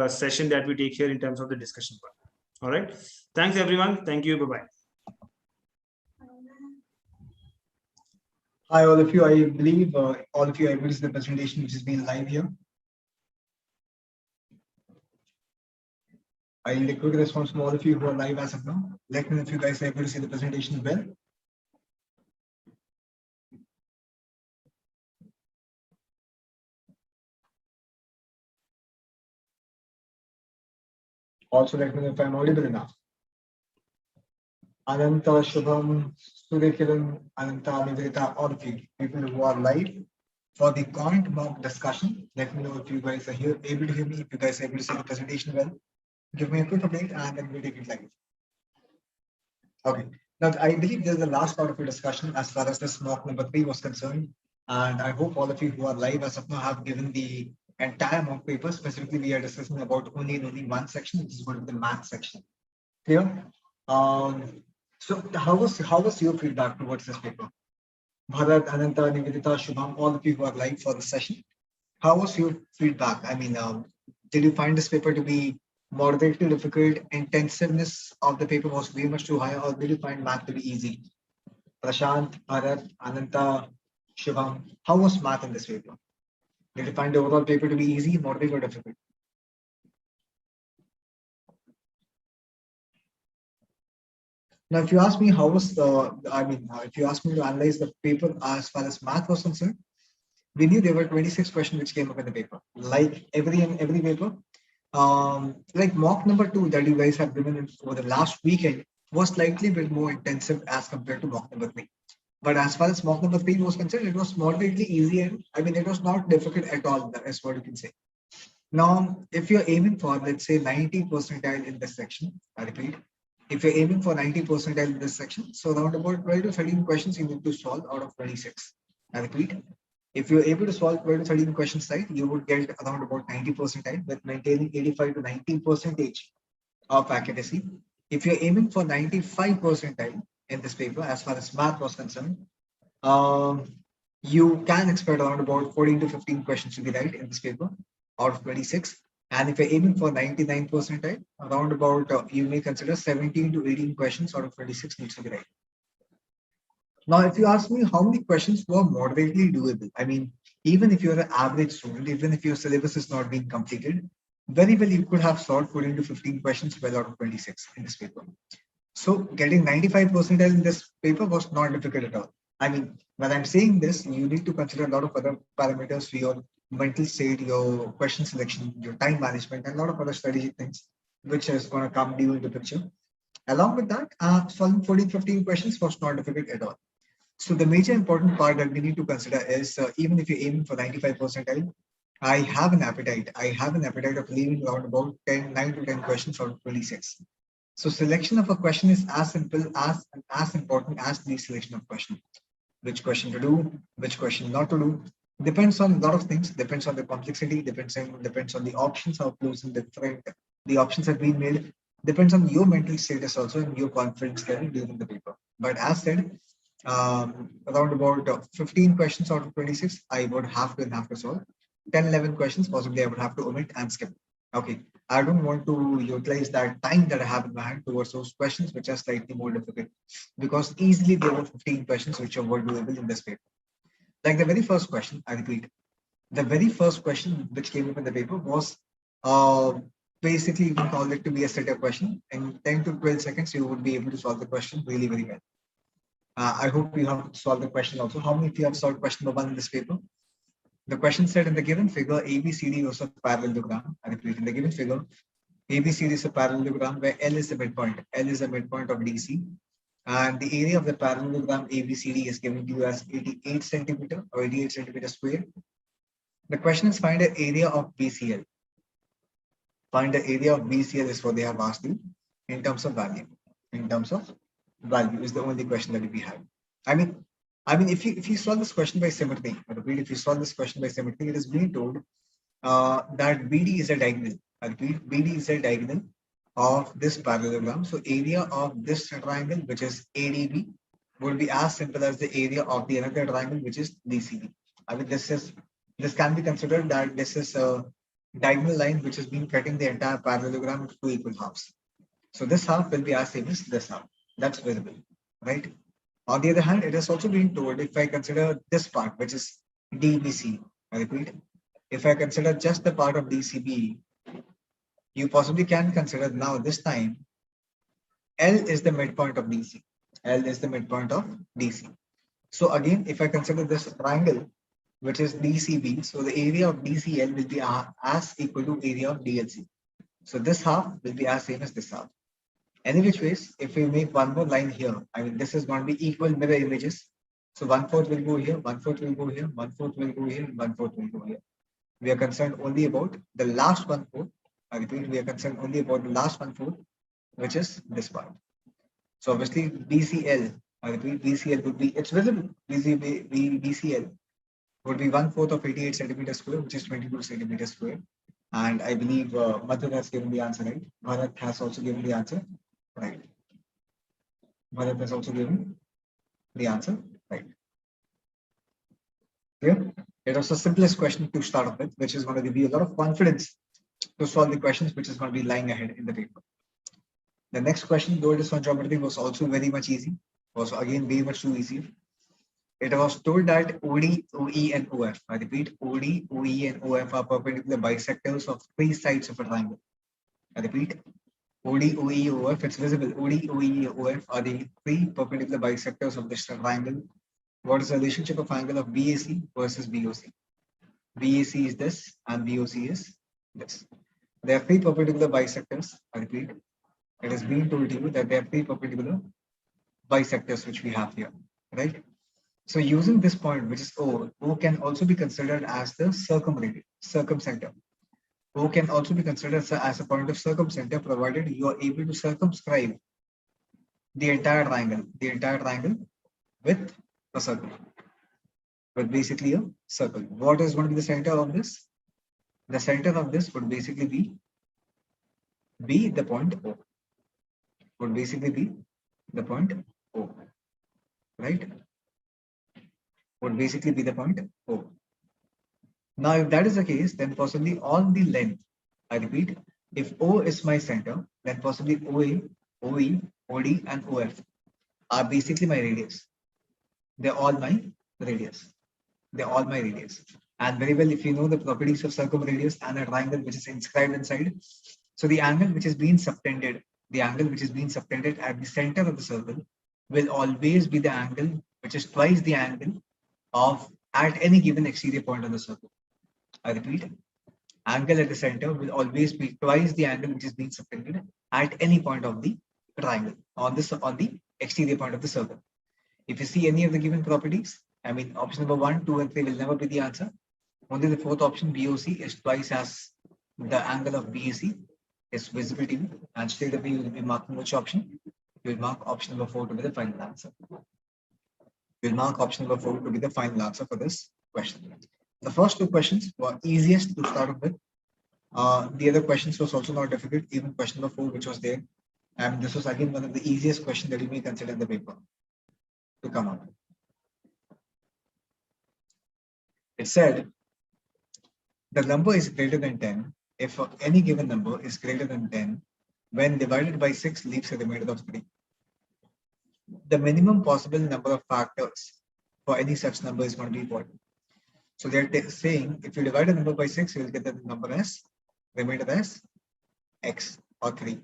session that we take here in terms of the discussion part. All right. Thanks, everyone. Thank you. Bye-bye. Hi, all of you. I believe all of you are able to see the presentation which is being live here. I need a quick response from all of you who are live as of now. Let me know if you guys are able to see the presentation well. Also, let me know if I'm audible enough. Ananta, Shubham, Suryakiran, Ananta, Nivedita, all of you, people who are live for the comment mock discussion. Let me know if you guys are here, able to hear me, if you guys are able to see the presentation well. Give me a quick update and then we'll take it live. Okay. Now, I believe this is the last part of your discussion as far as this mock number 3 was concerned. And I hope all of you who are live as of now have given the entire mock paper. Specifically, we are discussing about only one section, which is going to be the math section. Clear? So how was your feedback towards this paper? Bharat, Ananta, Nivedita, Shubham, all of you who are live for the session. How was your feedback? I mean, did you find this paper to be moderately difficult? Intensiveness of the paper was way much too high, or did you find math to be easy? Prashant, Bharat, Ananta, Shubham, how was math in this paper? Did you find the overall paper to be easy, moderate, or difficult? Now, if you ask me how was if you ask me to analyze the paper as far as math was concerned, we knew there were 26 questions which came up in the paper. Like every paper, like mock number 2 that you guys have given over the last weekend was slightly a bit more intensive as compared to mock number 3. But as far as mock number 3 was concerned, it was moderately easy, and I mean it was not difficult at all. That is what you can say. Now, if you're aiming for, let's say, 90 percentile in this section, I repeat, if you're aiming for 90 percentile in this section, so around about 12 to 13 questions you need to solve out of 26. I repeat, if you're able to solve 12 to 13 questions right, you would get around about 90 percentile with maintaining 85 to 90 percentage of accuracy. If you're aiming for 95 percentile in this paper, as far as math was concerned, you can expect around about 14 to 15 questions to be right in this paper out of 26. And if you're aiming for 99 percentile, around about you may consider 17 to 18 questions out of 26 needs to be right. Now, if you ask me how many questions were moderately doable, I mean, even if you're an average student, even if your syllabus is not being completed, very well you could have solved 14 to 15 questions well out of 26 in this paper. So getting 95 percentile in this paper was not difficult at all. I mean, when I'm saying this, you need to consider a lot of other parameters for your mental state, your question selection, your time management, and a lot of other strategic things, which is going to come due into picture. Along with that, solving 14, 15 questions was not difficult at all. So the major important part that we need to consider is even if you're aiming for 95 percentile, I have an appetite. I have an appetite of leaving around about 9 to 10 questions out of 26. So selection of a question is as simple as important as the selection of question. Which question to do, which question not to do, depends on a lot of things. Depends on the complexity. Depends on the options, how close and different the options have been made. Depends on your mental status also and your confidence level during the paper. But as said, around about 15 questions out of 26, I would have to solve. 10, 11 questions, possibly I would have to omit and skip. Okay, I don't want to utilize that time that I have in my hand towards those questions which are slightly more difficult, because easily there were 15 questions which are more doable in this paper. Like the very first question, I repeat, the very first question which came up in the paper was basically you can call it to be a setup question. In 10 to 12 seconds, you would be able to solve the question really very well. I hope you have solved the question also. How many of you have solved question number 1 in this paper? The question said in the given figure, ABCD was a parallelogram. I repeat, in the given figure, ABCD is a parallelogram where L is the midpoint. L is the midpoint of DC. And the area of the parallelogram ABCD is given to you as 88 centimeter or 88 centimeter square. The question is find the area of BCL. Find the area of BCL is what they have asked you in terms of value. In terms of value is the only question that we have. I mean, if you solve this question by symmetry, if you solve this question by symmetry, it is being told that BD is a diagonal. I repeat, BD is a diagonal of this parallelogram. So area of this triangle, which is ADB, would be as simple as the area of the another triangle, which is DCB. I mean, this can be considered that this is a diagonal line which has been cutting the entire parallelogram into 2 equal halves. So this half will be as same as this half. That's visible, right? On the other hand, it is also being told if I consider this part, which is DBC, I repeat, if I consider just the part of DCB, you possibly can consider now this time L is the midpoint of DC. L is the midpoint of DC. So again, if I consider this triangle, which is DCB, so the area of DCL will be as equal to area of DLC. So this half will be as same as this half. Any which ways, if we make one more line here, I mean, this is going to be equal mirror images. So 1/4 will go here, 1/4 will go here, 1/4 will go here, and 1/4 will go here. We are concerned only about the last 1/4. I repeat, we are concerned only about the last 1/4, which is this part. So obviously BCL, I repeat, BCL would be, it's visible, BCL would be 1/4 of 88 centimeters square, which is 22 centimeters square. And I believe Madhur has given the answer, right? Bharat has also given the answer, right? Bharat has also given the answer, right? Clear? It was the simplest question to start off with, which is going to give you a lot of confidence to solve the questions which is going to be lying ahead in the paper. The next question, though it is on geometry, was also very much easy. Was again very much too easy. It was told that OD, OE, and OF. I repeat, OD, OE, and OF are perpendicular bisectors of 3 sides of a triangle. I repeat, OD, OE, OF, it's visible. OD, OE, OF are the three perpendicular bisectors of this triangle. What is the relationship of angle of BAC versus BOC? BAC is this and BOC is this. There are three perpendicular bisectors. I repeat, it has been told to you that there are three perpendicular bisectors which we have here, right? So using this point, which is O, O can also be considered as the circumcenter. O can also be considered as a point of circumcenter, provided you are able to circumscribe the entire triangle with a circle, with basically a circle. What is going to be the center of this? The center of this would basically be the point O. Would basically be the point O, right? Would basically be the point O. Now, if that is the case, then possibly all the length, I repeat, if O is my center, then possibly OA, OE, OD, and OF are basically my radius. They're all my radius. They're all my radius. And very well, if you know the properties of circumradius and a triangle which is inscribed inside, so the angle which is being subtended, at the center of the circle will always be the angle which is twice the angle of at any given exterior point on the circle. I repeat, angle at the center will always be twice the angle which is being subtended at any point of the triangle on the exterior point of the circle. If you see any of the given properties, I mean option number 1, 2, and 3 will never be the answer. Only the fourth option, BOC, is twice as the angle of BAC is visible to you, and straight away you will be marking which option? You will mark option number 4 to be the final answer. You will mark option number 4 to be the final answer for this question. The first two questions were easiest to start with. The other questions was also not difficult, even question number 4, which was there. And this was again one of the easiest questions that you may consider in the paper to come up. It said, the number is greater than 10 if any given number is greater than 10 when divided by 6 leaves a remainder of 3. The minimum possible number of factors for any such number is going to be what? So they're saying if you divide a number by 6, you will get the number as remainder as x or 3.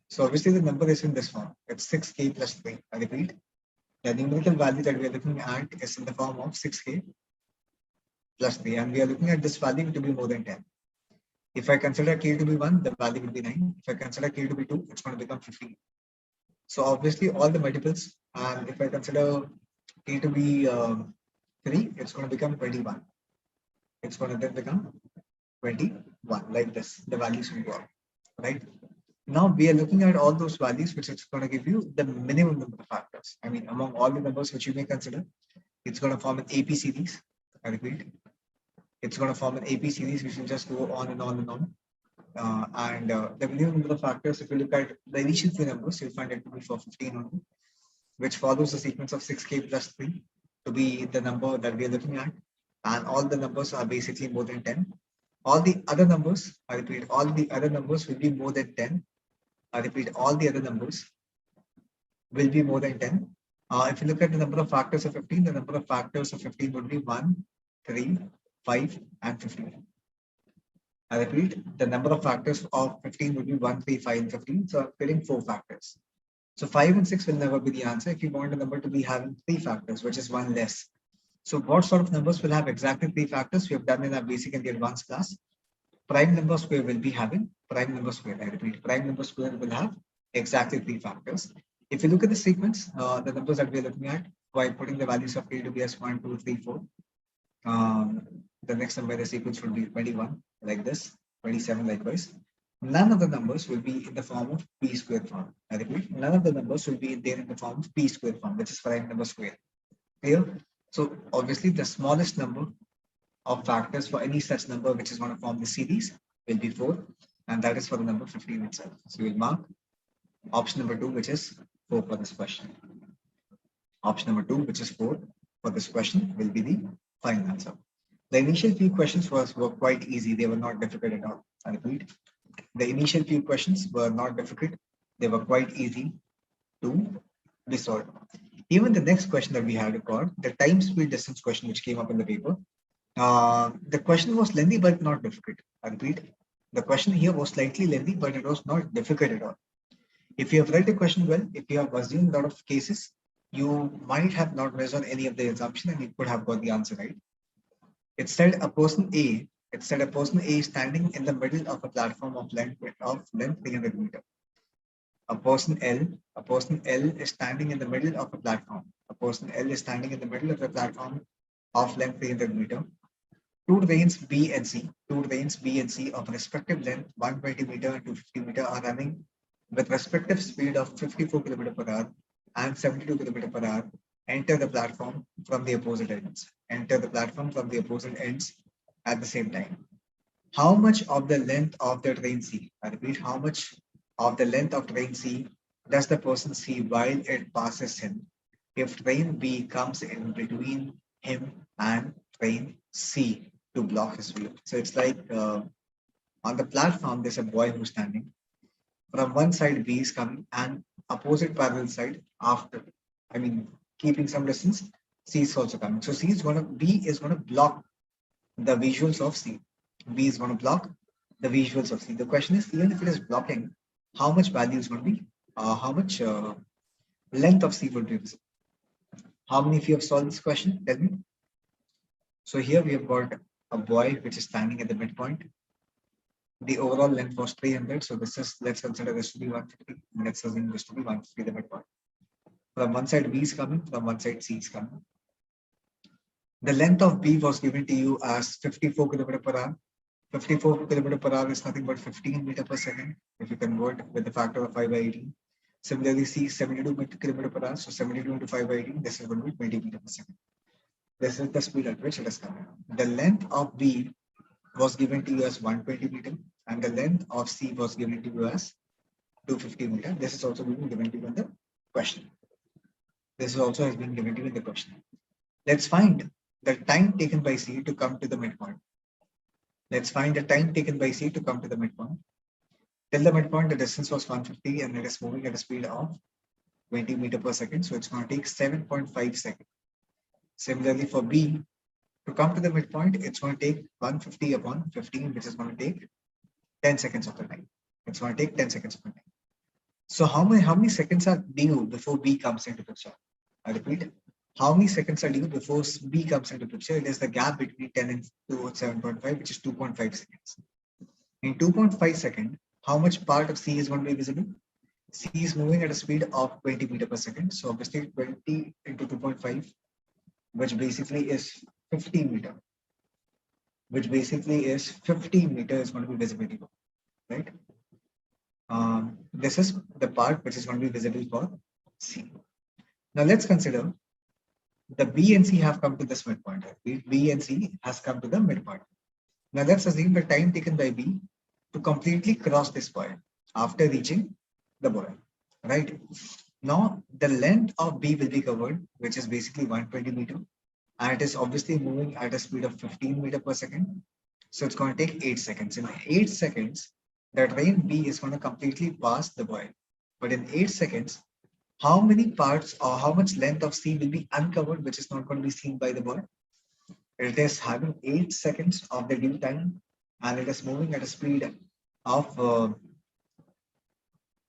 So obviously the number is in this form. It's 6k plus 3. I repeat, the numerical value that we are looking at is in the form of 6k plus 3, and we are looking at this value to be more than 10. If I consider k to be 1, the value will be 9. If I consider k to be 2, it's going to become 15. So obviously all the multiples, and if I consider k to be 3, it's going to become 21. It's going to then become 21, like this. The values will go up, right? Now we are looking at all those values, which is going to give you the minimum number of factors. I mean, among all the numbers which you may consider, it's going to form an AP series. I repeat, it's going to form an AP series which will just go on and on and on. The minimum number of factors, if you look at the initial few numbers, you'll find it to be for 15 only, which follows the sequence of 6k plus 3 to be the number that we are looking at. And all the numbers are basically more than 10. All the other numbers, I repeat, all the other numbers will be more than 10. I repeat, all the other numbers will be more than 10. If you look at the number of factors of 15, the number of factors of 15 would be 1, 3, 5, and 15. I repeat, the number of factors of 15 would be 1, 3, 5, and 15. So I'm getting 4 factors. So 5 and 6 will never be the answer if you want a number to be having 3 factors, which is 1 less. So what sort of numbers will have exactly 3 factors? We have done in our basic and the advanced class. Prime number square will be having prime number square. I repeat, prime number square will have exactly 3 factors. If you look at the sequence, the numbers that we are looking at by putting the values of k to be as 1, 2, 3, 4. The next number in the sequence would be 21, like this, 27 likewise. None of the numbers will be in the form of p square form. I repeat, none of the numbers will be there in the form of p square form, which is prime number square. Clear? So obviously the smallest number of factors for any such number which is going to form the series will be 4, and that is for the number 15 itself. So we'll mark option number 2, which is 4 for this question. Option number 2, which is 4 for this question, will be the final answer. The initial few questions were quite easy. They were not difficult at all. I repeat, the initial few questions were not difficult. They were quite easy to be solved. Even the next question that we had got, the time speed distance question which came up in the paper, the question was lengthy but not difficult. I repeat, the question here was slightly lengthy, but it was not difficult at all. If you have read the question well, if you have assumed a lot of cases, you might have not based on any of the assumption and you could have got the answer right. It said a person A, is standing in the middle of a platform of length 300 meters. A person L is standing in the middle of a platform. A person L is standing in the middle of the platform of length 300 meters. Two trains B and C of respective length 120 meter and 250 meter are running with respective speed of 54 km per hour and 72 km per hour. Enter the platform from the opposite ends. At the same time. How much of the length of the train C? I repeat, how much of the length of train C does the person see while it passes him? If train B comes in between him and train C to block his view. So it's like on the platform, there's a boy who's standing. From one side, B is coming, and opposite parallel side after. Keeping some distance, C is also coming. So B is gonna block the visuals of C. B is gonna block the visuals of C. The question is, even if it is blocking, how much value is going to be? How much length of C will be visible? How many of you have solved this question? Tell me. So here we have got a boy which is standing at the midpoint. The overall length was 300. So this is, let's consider this to be 150. Let's assume this to be 150, the midpoint. From one side B is coming, from one side C is coming. The length of B was given to you as 54 km per hour. 54 km per hour is nothing but 15 meter per second. If you convert with the factor of 5 by 18. Similarly, C is 72 km per hour. So 72 into 5 by 18, this is going to be 20 meter per second. This is the speed at which it is coming. The length of B was given to you as 120 meter, and the length of C was given to you as 250 meter. This is also being given to you in the question. This also has been given to you in the question. Let's find the time taken by C to come to the midpoint. Let's find the time taken by C to come to the midpoint. Till the midpoint, the distance was 150 and it is moving at a speed of 20 meter per second. So it's going to take 7.5 seconds. Similarly, for B, to come to the midpoint, it's going to take 150 upon 15, which is going to take 10 seconds of the time. It's going to take 10 seconds of the time. So how many seconds are due before B comes into picture? I repeat, how many seconds are due before B comes into picture? It is the gap between 10 and 7.5, which is 2.5 seconds. In 2.5 seconds, how much part of C is going to be visible? C is moving at a speed of 20 meter per second. So obviously 20 into 2.5, which basically is 50 meter. Is going to be visible, right? This is the part which is going to be visible for C. Now let's consider the B and C have come to this midpoint. B and C has come to the midpoint. Now let's assume the time taken by B to completely cross this point after reaching the boy, right? Now the length of B will be covered, which is basically 120 meter, and it is obviously moving at a speed of 15 meter per second. So it's going to take 8 seconds. In 8 seconds, the train B is going to completely pass the boy. But in 8 seconds, how many parts or how much length of C will be uncovered, which is not going to be seen by the boy? It is having 8 seconds of the due time, and it is moving at a speed of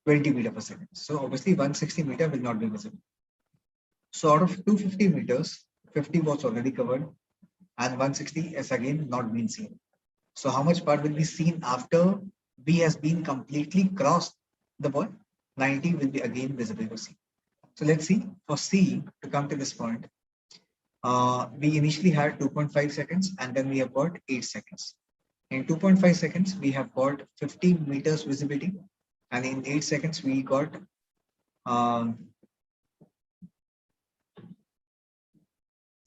20 meter per second. So obviously 160 meter will not be visible. So out of 250 meters, 50 was already covered, and 160 is again not been seen. So how much part will be seen after B has been completely crossed the boy? 90 will be again visible for C. So let's see, for C to come to this point, we initially had 2.5 seconds and then we have got 8 seconds. In 2.5 seconds, we have got 50 meters visibility, and in 8 seconds, we got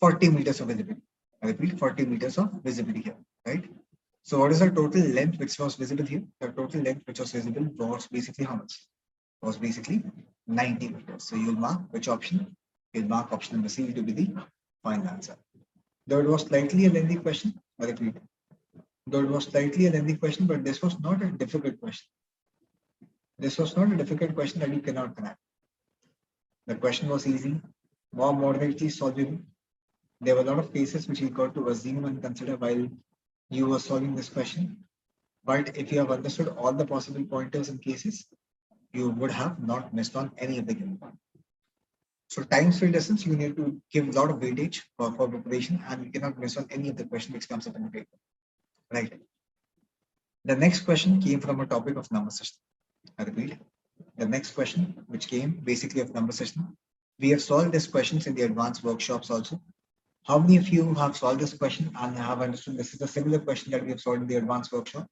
40 meters of visibility. I repeat, 40 meters of visibility here, right? So what is the total length which was visible here? The total length which was visible was basically how much? Was basically 90 meters. So you'll mark which option? You'll mark option number C to be the final answer. Though it was slightly a lengthy question, I repeat. Though it was slightly a lengthy question, but this was not a difficult question. This was not a difficult question that you cannot connect. The question was easy, more moderately solvable. There were a lot of cases which you got to assume and consider while you were solving this question. But if you have understood all the possible pointers and cases, you would have not missed on any of the given point. So times field essence, you need to give a lot of weightage for preparation, and you cannot miss on any of the question which comes up in the paper. Right. The next question came from a topic of number system. I repeat, the next question which came basically of number system. We have solved these questions in the advanced workshops also. How many of you have solved this question and have understood this is a similar question that we have solved in the advanced workshop?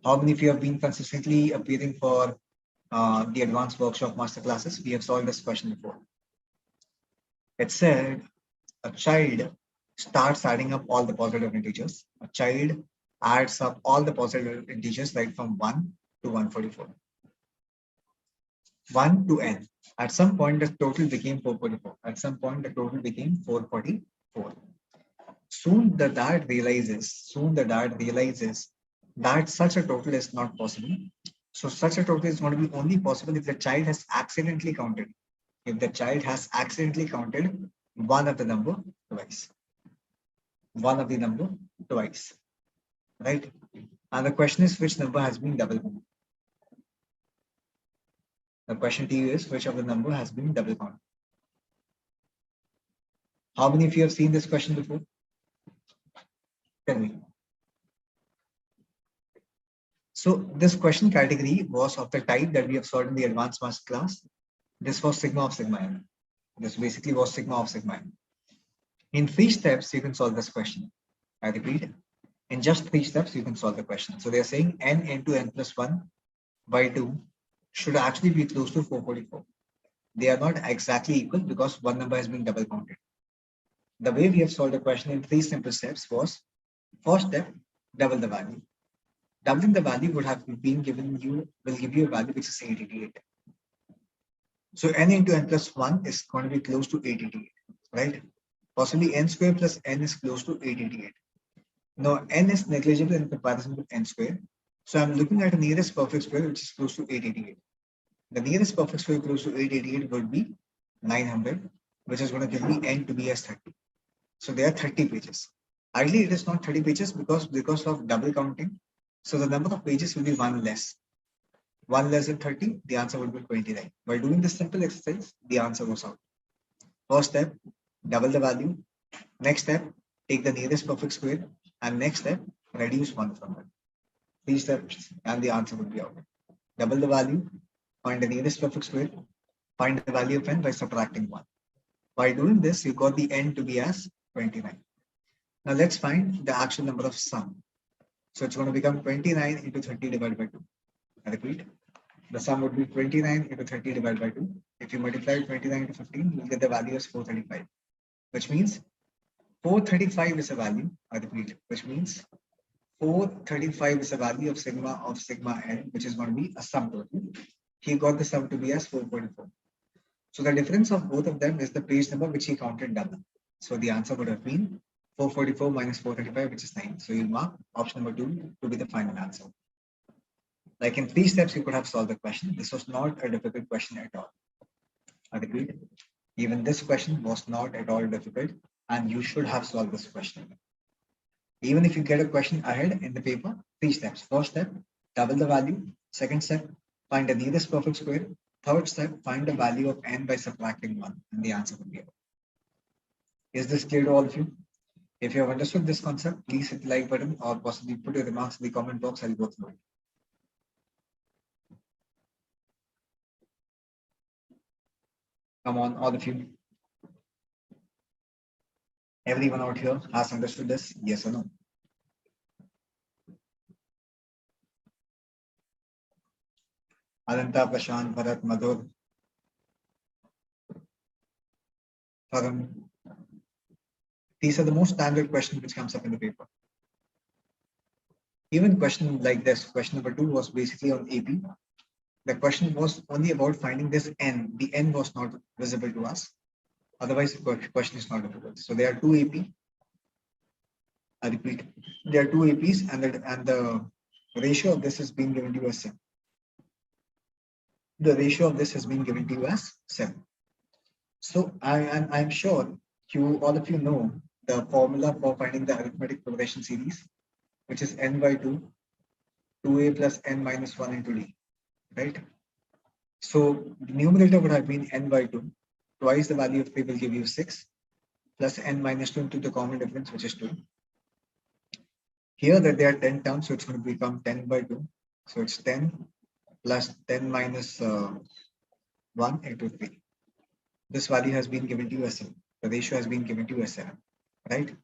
How many of you have been consistently appearing for the advanced workshop master classes? We have solved this question before. It said a child starts adding up all the positive integers. A child adds up all the positive integers right from 1 to 144. 1 to n. At some point, the total became 444. At some point, the total became 444. Soon the dad realizes that such a total is not possible. So such a total is going to be only possible if the child has accidentally counted. If the child has accidentally counted one of the number twice. One of the number twice. Right? And the question is, which number has been double counted? The question to you is, which of the number has been double counted? How many of you have seen this question before? Tell me. So this question category was of the type that we have solved in the advanced master class. This was sigma of sigma n. This basically was sigma of sigma n. In 3 steps, you can solve this question. I repeat, in just 3 steps, you can solve the question. So they are saying n into n plus 1 by 2 should actually be close to 444. They are not exactly equal because one number has been double counted. The way we have solved the question in 3 simple steps was, first step, double the value. Doubling the value would have been given you, will give you a value which is 888. So n into n plus 1 is going to be close to 888, right? Possibly n square plus n is close to 888. Now n is negligible in comparison with n square. So I'm looking at the nearest perfect square which is close to 888. The nearest perfect square close to 888 would be 900, which is going to give me n to be as 30. So there are 30 pages. Ideally, it is not 30 pages because of double counting. So the number of pages will be 1 less. 1 less than 30, the answer would be 29. While doing this simple exercise, the answer goes out. First step, double the value. Next step, take the nearest perfect square. And next step, reduce 1 from it. 3 steps and the answer would be out. Double the value, find the nearest perfect square, find the value of n by subtracting 1. By doing this, you got the n to be as 29. Now let's find the actual number of sum. So it's going to become 29 into 30 divided by 2. I repeat, the sum would be 29 into 30 divided by 2. If you multiply 29 into 15, you'll get the value as 435, which means 435 is a value, I repeat, which means 435 is a value of sigma n, which is going to be a sum total. He got the sum to be as 444. So the difference of both of them is the page number which he counted double. So the answer would have been 444 minus 435, which is 9. So you mark option number 2 to be the final answer. Like in 3 steps, you could have solved the question. This was not a difficult question at all. I repeat, even this question was not at all difficult, and you should have solved this question. Even if you get a question ahead in the paper, 3 steps. First step, double the value. Second step, find the nearest perfect square. Third step, find the value of n by subtracting 1, and the answer would be out. Is this clear to all of you? If you have understood this concept, please hit the like button or possibly put your remarks in the comment box. I'll go through it. Come on, all of you. Everyone out here has understood this? Yes or no? Adanta, Prashant, Bharat, Madhur, Tarun. These are the most standard questions which comes up in the paper. Even question like this, question number 2 was basically on AP. The question was only about finding this n. The n was not visible to us. Otherwise, the question is not difficult. So there are 2 AP. I repeat, there are 2 APs, and the ratio of this is being given to you as 7. The ratio of this has been given to you as 7. So I'm sure all of you know the formula for finding the arithmetic progression series, which is n by 2, 2a plus n minus 1 into d, right? So the numerator would have been n by 2. Twice the value of 3 will give you 6 plus n minus 2 into the common difference, which is 2. Here that there are 10 terms, so it's going to become 10 by 2. So it's 10 plus 10 minus 1 into 3. This value has been given to you as 7. The ratio has been given to you as 7, right?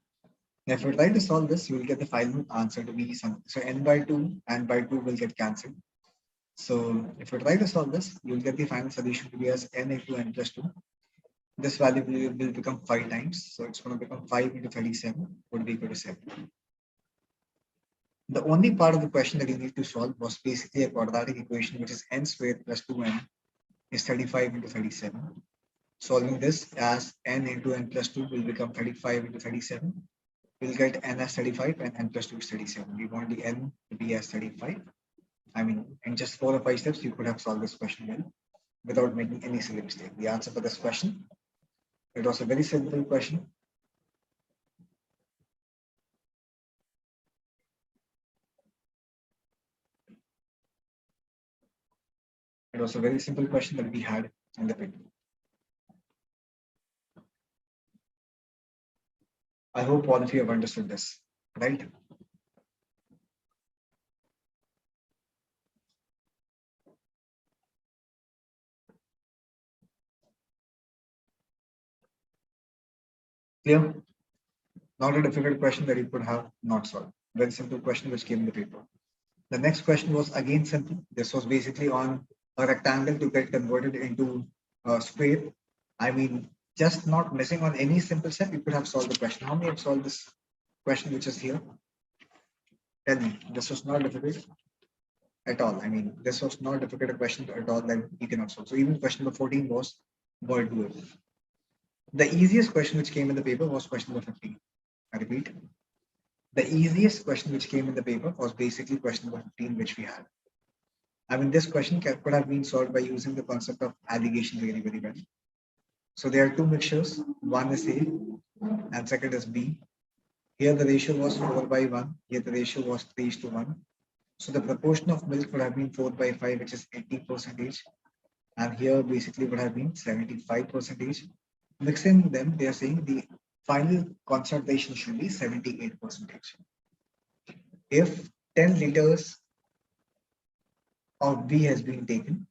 Now, if you try to solve this, you will get the final answer to be something. So n by 2 and by 2 will get cancelled. So if you try to solve this, you will get the final solution to be as n into n plus 2. This value will become 5 times. So it's going to become 5 into 37 would be equal to 7. The only part of the question that you need to solve was basically a quadratic equation, which is n squared plus 2n is 35 into 37. Solving this as n into n plus 2 will become 35 into 37. We'll get n as 35 and n plus 2 is 37. We want the n to be as 35. I mean, in just 4 or 5 steps, you could have solved this question well without making any silly mistake. The answer for this question, it was a very simple question. It was a very simple question that we had in the paper. I hope all of you have understood this, right? Clear? Not a difficult question that you could have not solved. Very simple question which came in the paper. The next question was again simple. This was basically on a rectangle to get converted into a square. I mean, just not missing on any simple step, you could have solved the question. How many have solved this question which is here? Tell me, this was not difficult at all. I mean, this was not difficult a question at all that you cannot solve. So even question number 14 was word doable. The easiest question which came in the paper was question number 15. I repeat, the easiest question which came in the paper was basically question number 15, which we had. I mean, this question could have been solved by using the concept of aggregation really very well. So there are two mixtures. One is A and second is B. Here the ratio was 4 by 1. Here the ratio was 3:1. So the proportion of milk would have been 4 by 5, which is 80%. And here basically would have been 75%. Mixing them, they are saying the final concentration should be 78%. If 10 liters of B has been taken,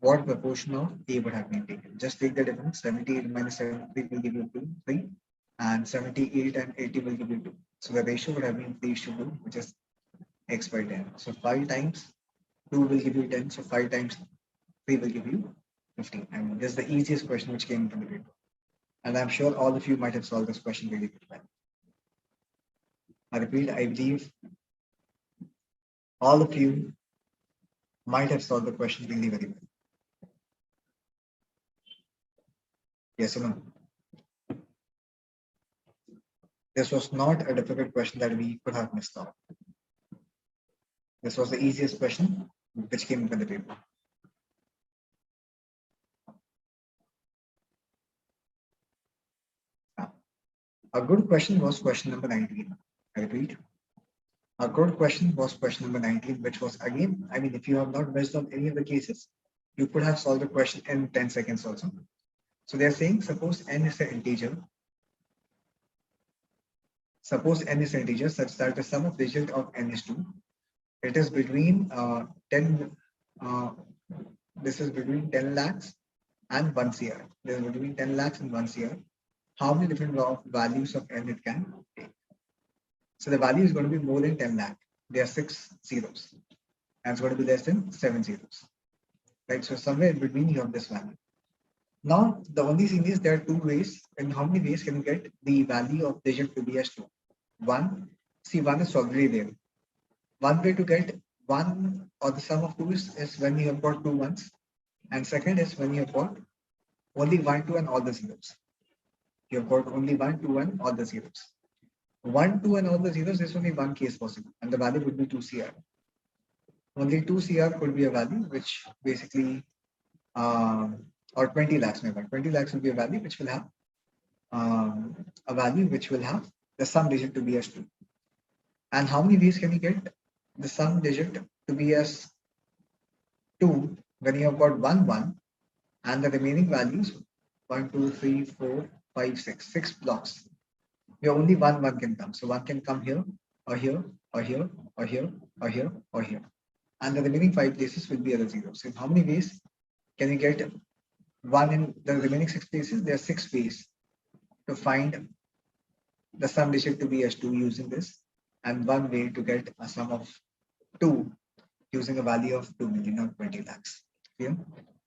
what proportion of A would have been taken? Just take the difference. 78 minus 73 will give you 3, and 78 and 80 will give you 2. So the ratio would have been 3:2, which is x by 10. So 5 times 2 will give you 10. So 5 times 3 will give you 15. I mean, this is the easiest question which came from the paper. And I'm sure all of you might have solved this question really well. I repeat, I believe all of you might have solved the question really very well. Yes or no? This was not a difficult question that we could have missed out. This was the easiest question which came from the paper. A good question was question number 19. I repeat, a good question was question number 19, which was again, I mean, if you have not missed on any of the cases, you could have solved the question in 10 seconds also. So they're saying, suppose n is an integer. Suppose n is an integer such that the sum of digit of n is 2. It is between 10, this is between 10 lakhs and 1 CR. This is between 10 lakhs and 1 CR. How many different values of n it can take? So the value is going to be more than 10 lakh. There are 6 zeros. And it's going to be less than 7 zeros. Right? So somewhere in between you have this value. Now, the only thing is there are 2 ways. In how many ways can you get the value of digit to be as 2? 1, see 1 is already there. One way to get 1 or the sum of 2 is when you have got 2 ones. And second is when you have got only 1, 2 and all the zeros. You have got only 1, 2 and all the zeros. 1, 2 and all the zeros, there's only one case possible. And the value would be 2 CR. Only 2 CR could be a value which basically or 20 lakhs maybe. 20 lakhs will be a value which will have the sum digit to be as 2. And how many ways can you get the sum digit to be as 2 when you have got 1, 1, and the remaining values 1, 2, 3, 4, 5, 6, 6 blocks. Where only 1, 1 can come. So 1 can come here, or here, or here, or here, or here, or here. And the remaining 5 places will be other zeros. So in how many ways can you get 1 in the remaining 6 places? There are 6 ways to find the sum digit to be as 2 using this, and 1 way to get a sum of 2 using a value of 2 million or 20 lakhs. Clear?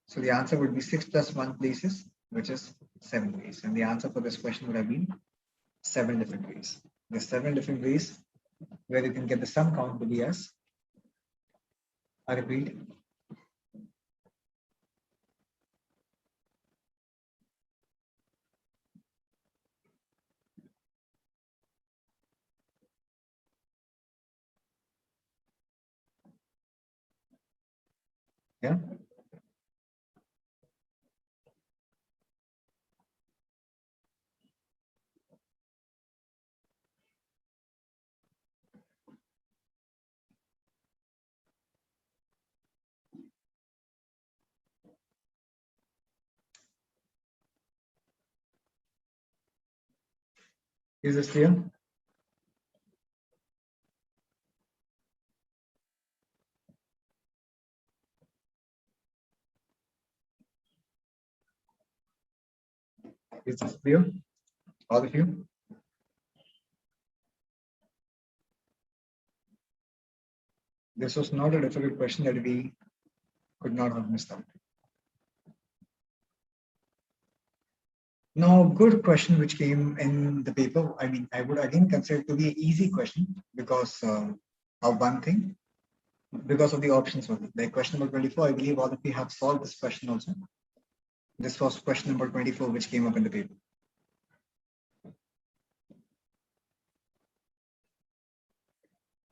So the answer would be 6 plus 1 places, which is 7 ways. And the answer for this question would have been 7 different ways. There's 7 different ways where you can get the sum count to be as, I repeat, yeah. Is this clear? Is this clear? All of you? This was not a difficult question that we could not have missed out. Now, good question which came in the paper. I mean, I would again consider it to be an easy question because of one thing, because of the options only. Like question number 24, I believe all of you have solved this question also. This was question number 24, which came up in the paper.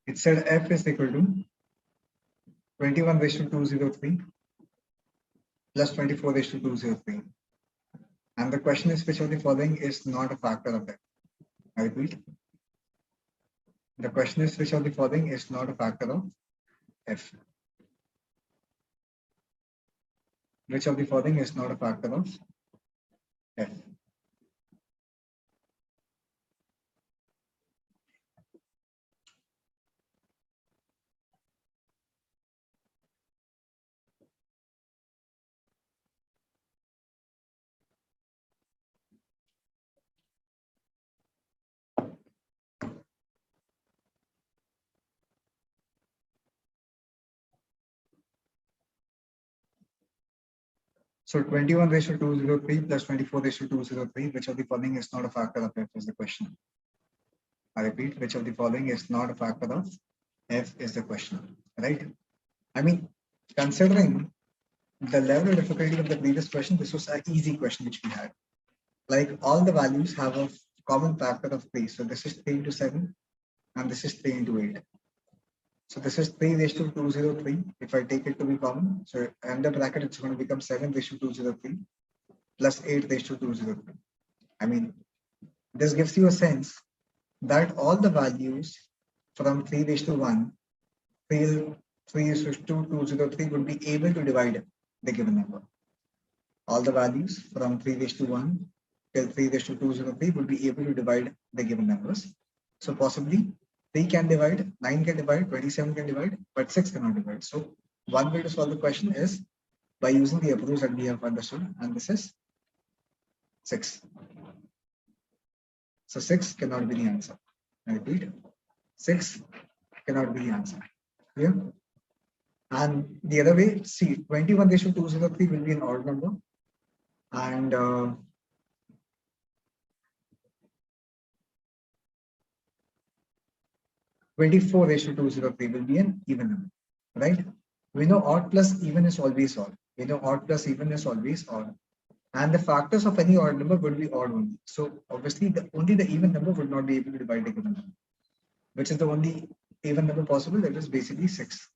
It said f is equal to 21 raised to 203 plus 24 raised to 203. And the question is, which of the following is not a factor of that? I repeat. The question is, which of the following is not a factor of f? Which of the following is not a factor of f? So 21 raised to 203 plus 24 raised to 203, which of the following is not a factor of f is the question. I repeat, which of the following is not a factor of f is the question, right? I mean, considering the level of difficulty of the previous question, this was an easy question which we had. Like all the values have a common factor of 3. So this is 3 into 7 and this is 3 into 8. So this is 3 raised to 203. If I take it to be common, so under bracket it's going to become 7 raised to 203 plus 8 raised to 203. I mean, this gives you a sense that all the values from 3 raised to 1 till 3 raised to 203 would be able to divide the given number. All the values from 3 raised to 1 till 3 raised to 203 would be able to divide the given numbers. So possibly 3 can divide, 9 can divide, 27 can divide, but 6 cannot divide. So one way to solve the question is by using the approach that we have understood, and this is 6. So 6 cannot be the answer. I repeat, 6 cannot be the answer. Clear? And the other way, see, 21 raised to 203 will be an odd number, and 24 raised to 203 will be an even number, right? We know odd plus even is always odd. We know odd plus even is always odd. And the factors of any odd number would be odd only. So obviously only the even number would not be able to divide the given number. Which is the only even number possible? That is basically 6.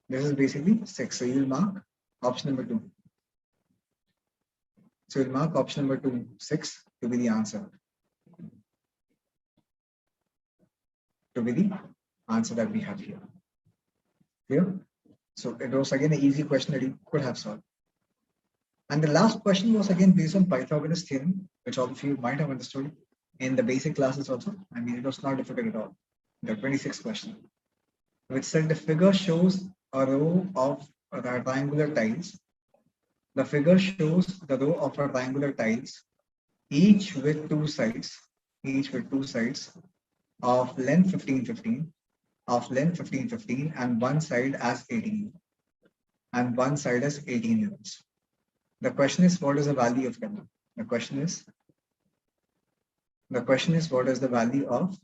This is basically 6. So you will mark option number 2. So you'll mark option number 2, 6 to be the answer. To be the answer that we have here. Clear? So it was again an easy question that you could have solved. And the last question was again based on Pythagoras theorem, which all of you might have understood in the basic classes also. I mean, it was not difficult at all. The 26th question, which said the figure shows a row of rectangular tiles. The figure shows the row of rectangular tiles, each with two sides, of length 15, and one side as 18, and one side as 18 units. The question is, what is the value of W? The question is, what is the value of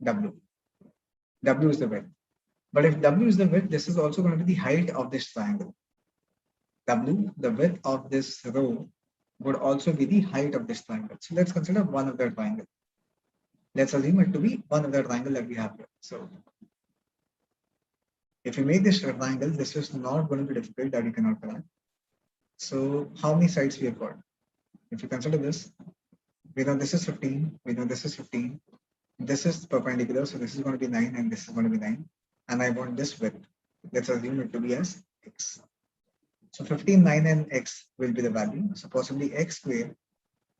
W? W is the width. But if W is the width, this is also going to be the height of this triangle. W, the width of this row, would also be the height of this triangle. So let's consider one of the triangle. Let's assume it to be one of the triangle that we have here. So if you make this rectangle, this is not going to be difficult that you cannot crack. So how many sides we have got? If you consider this, we know this is 15, we know this is 15. This is perpendicular, so this is going to be 9 and this is going to be 9. And I want this width. Let's assume it to be as x. So 15, 9 and x will be the value. So possibly x square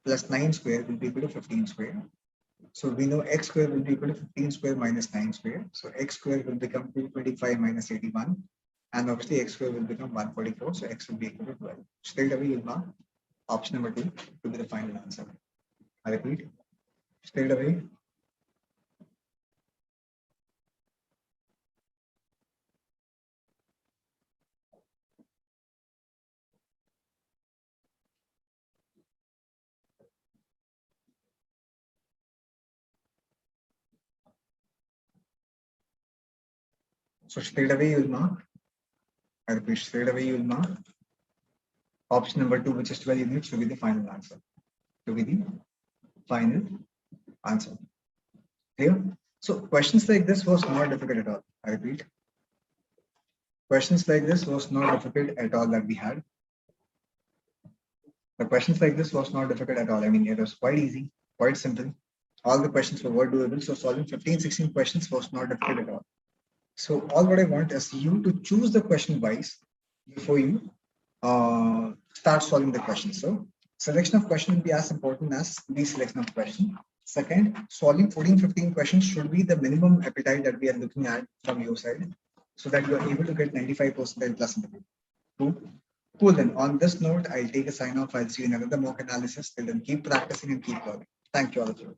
plus 9 square will be equal to 15 square. So we know x square will be equal to 15 square minus 9 square. So x square will become 225 minus 81. And obviously x square will become 144. So x will be equal to 12. Straight away you'll mark option number 2 to be the final answer. I repeat, straight away. So straight away you'll mark. I repeat, straight away you'll mark option number 2, which is 12 units, to be the final answer. To be the final answer. Clear? So questions like this was not difficult at all. I repeat, questions like this was not difficult at all that we had. The questions like this was not difficult at all. I mean, it was quite easy, quite simple. All the questions were doable. So solving 15, 16 questions was not difficult at all. So all what I want is you to choose the question wise before you start solving the question. So selection of question will be as important as the selection of question. Second, solving 14, 15 questions should be the minimum appetite that we are looking at from your side, so that you are able to get 95% plus in the group. Cool. Then on this note, I'll take a sign off. I'll see you in another mock analysis. Till then, keep practicing and keep learning. Thank you all of you.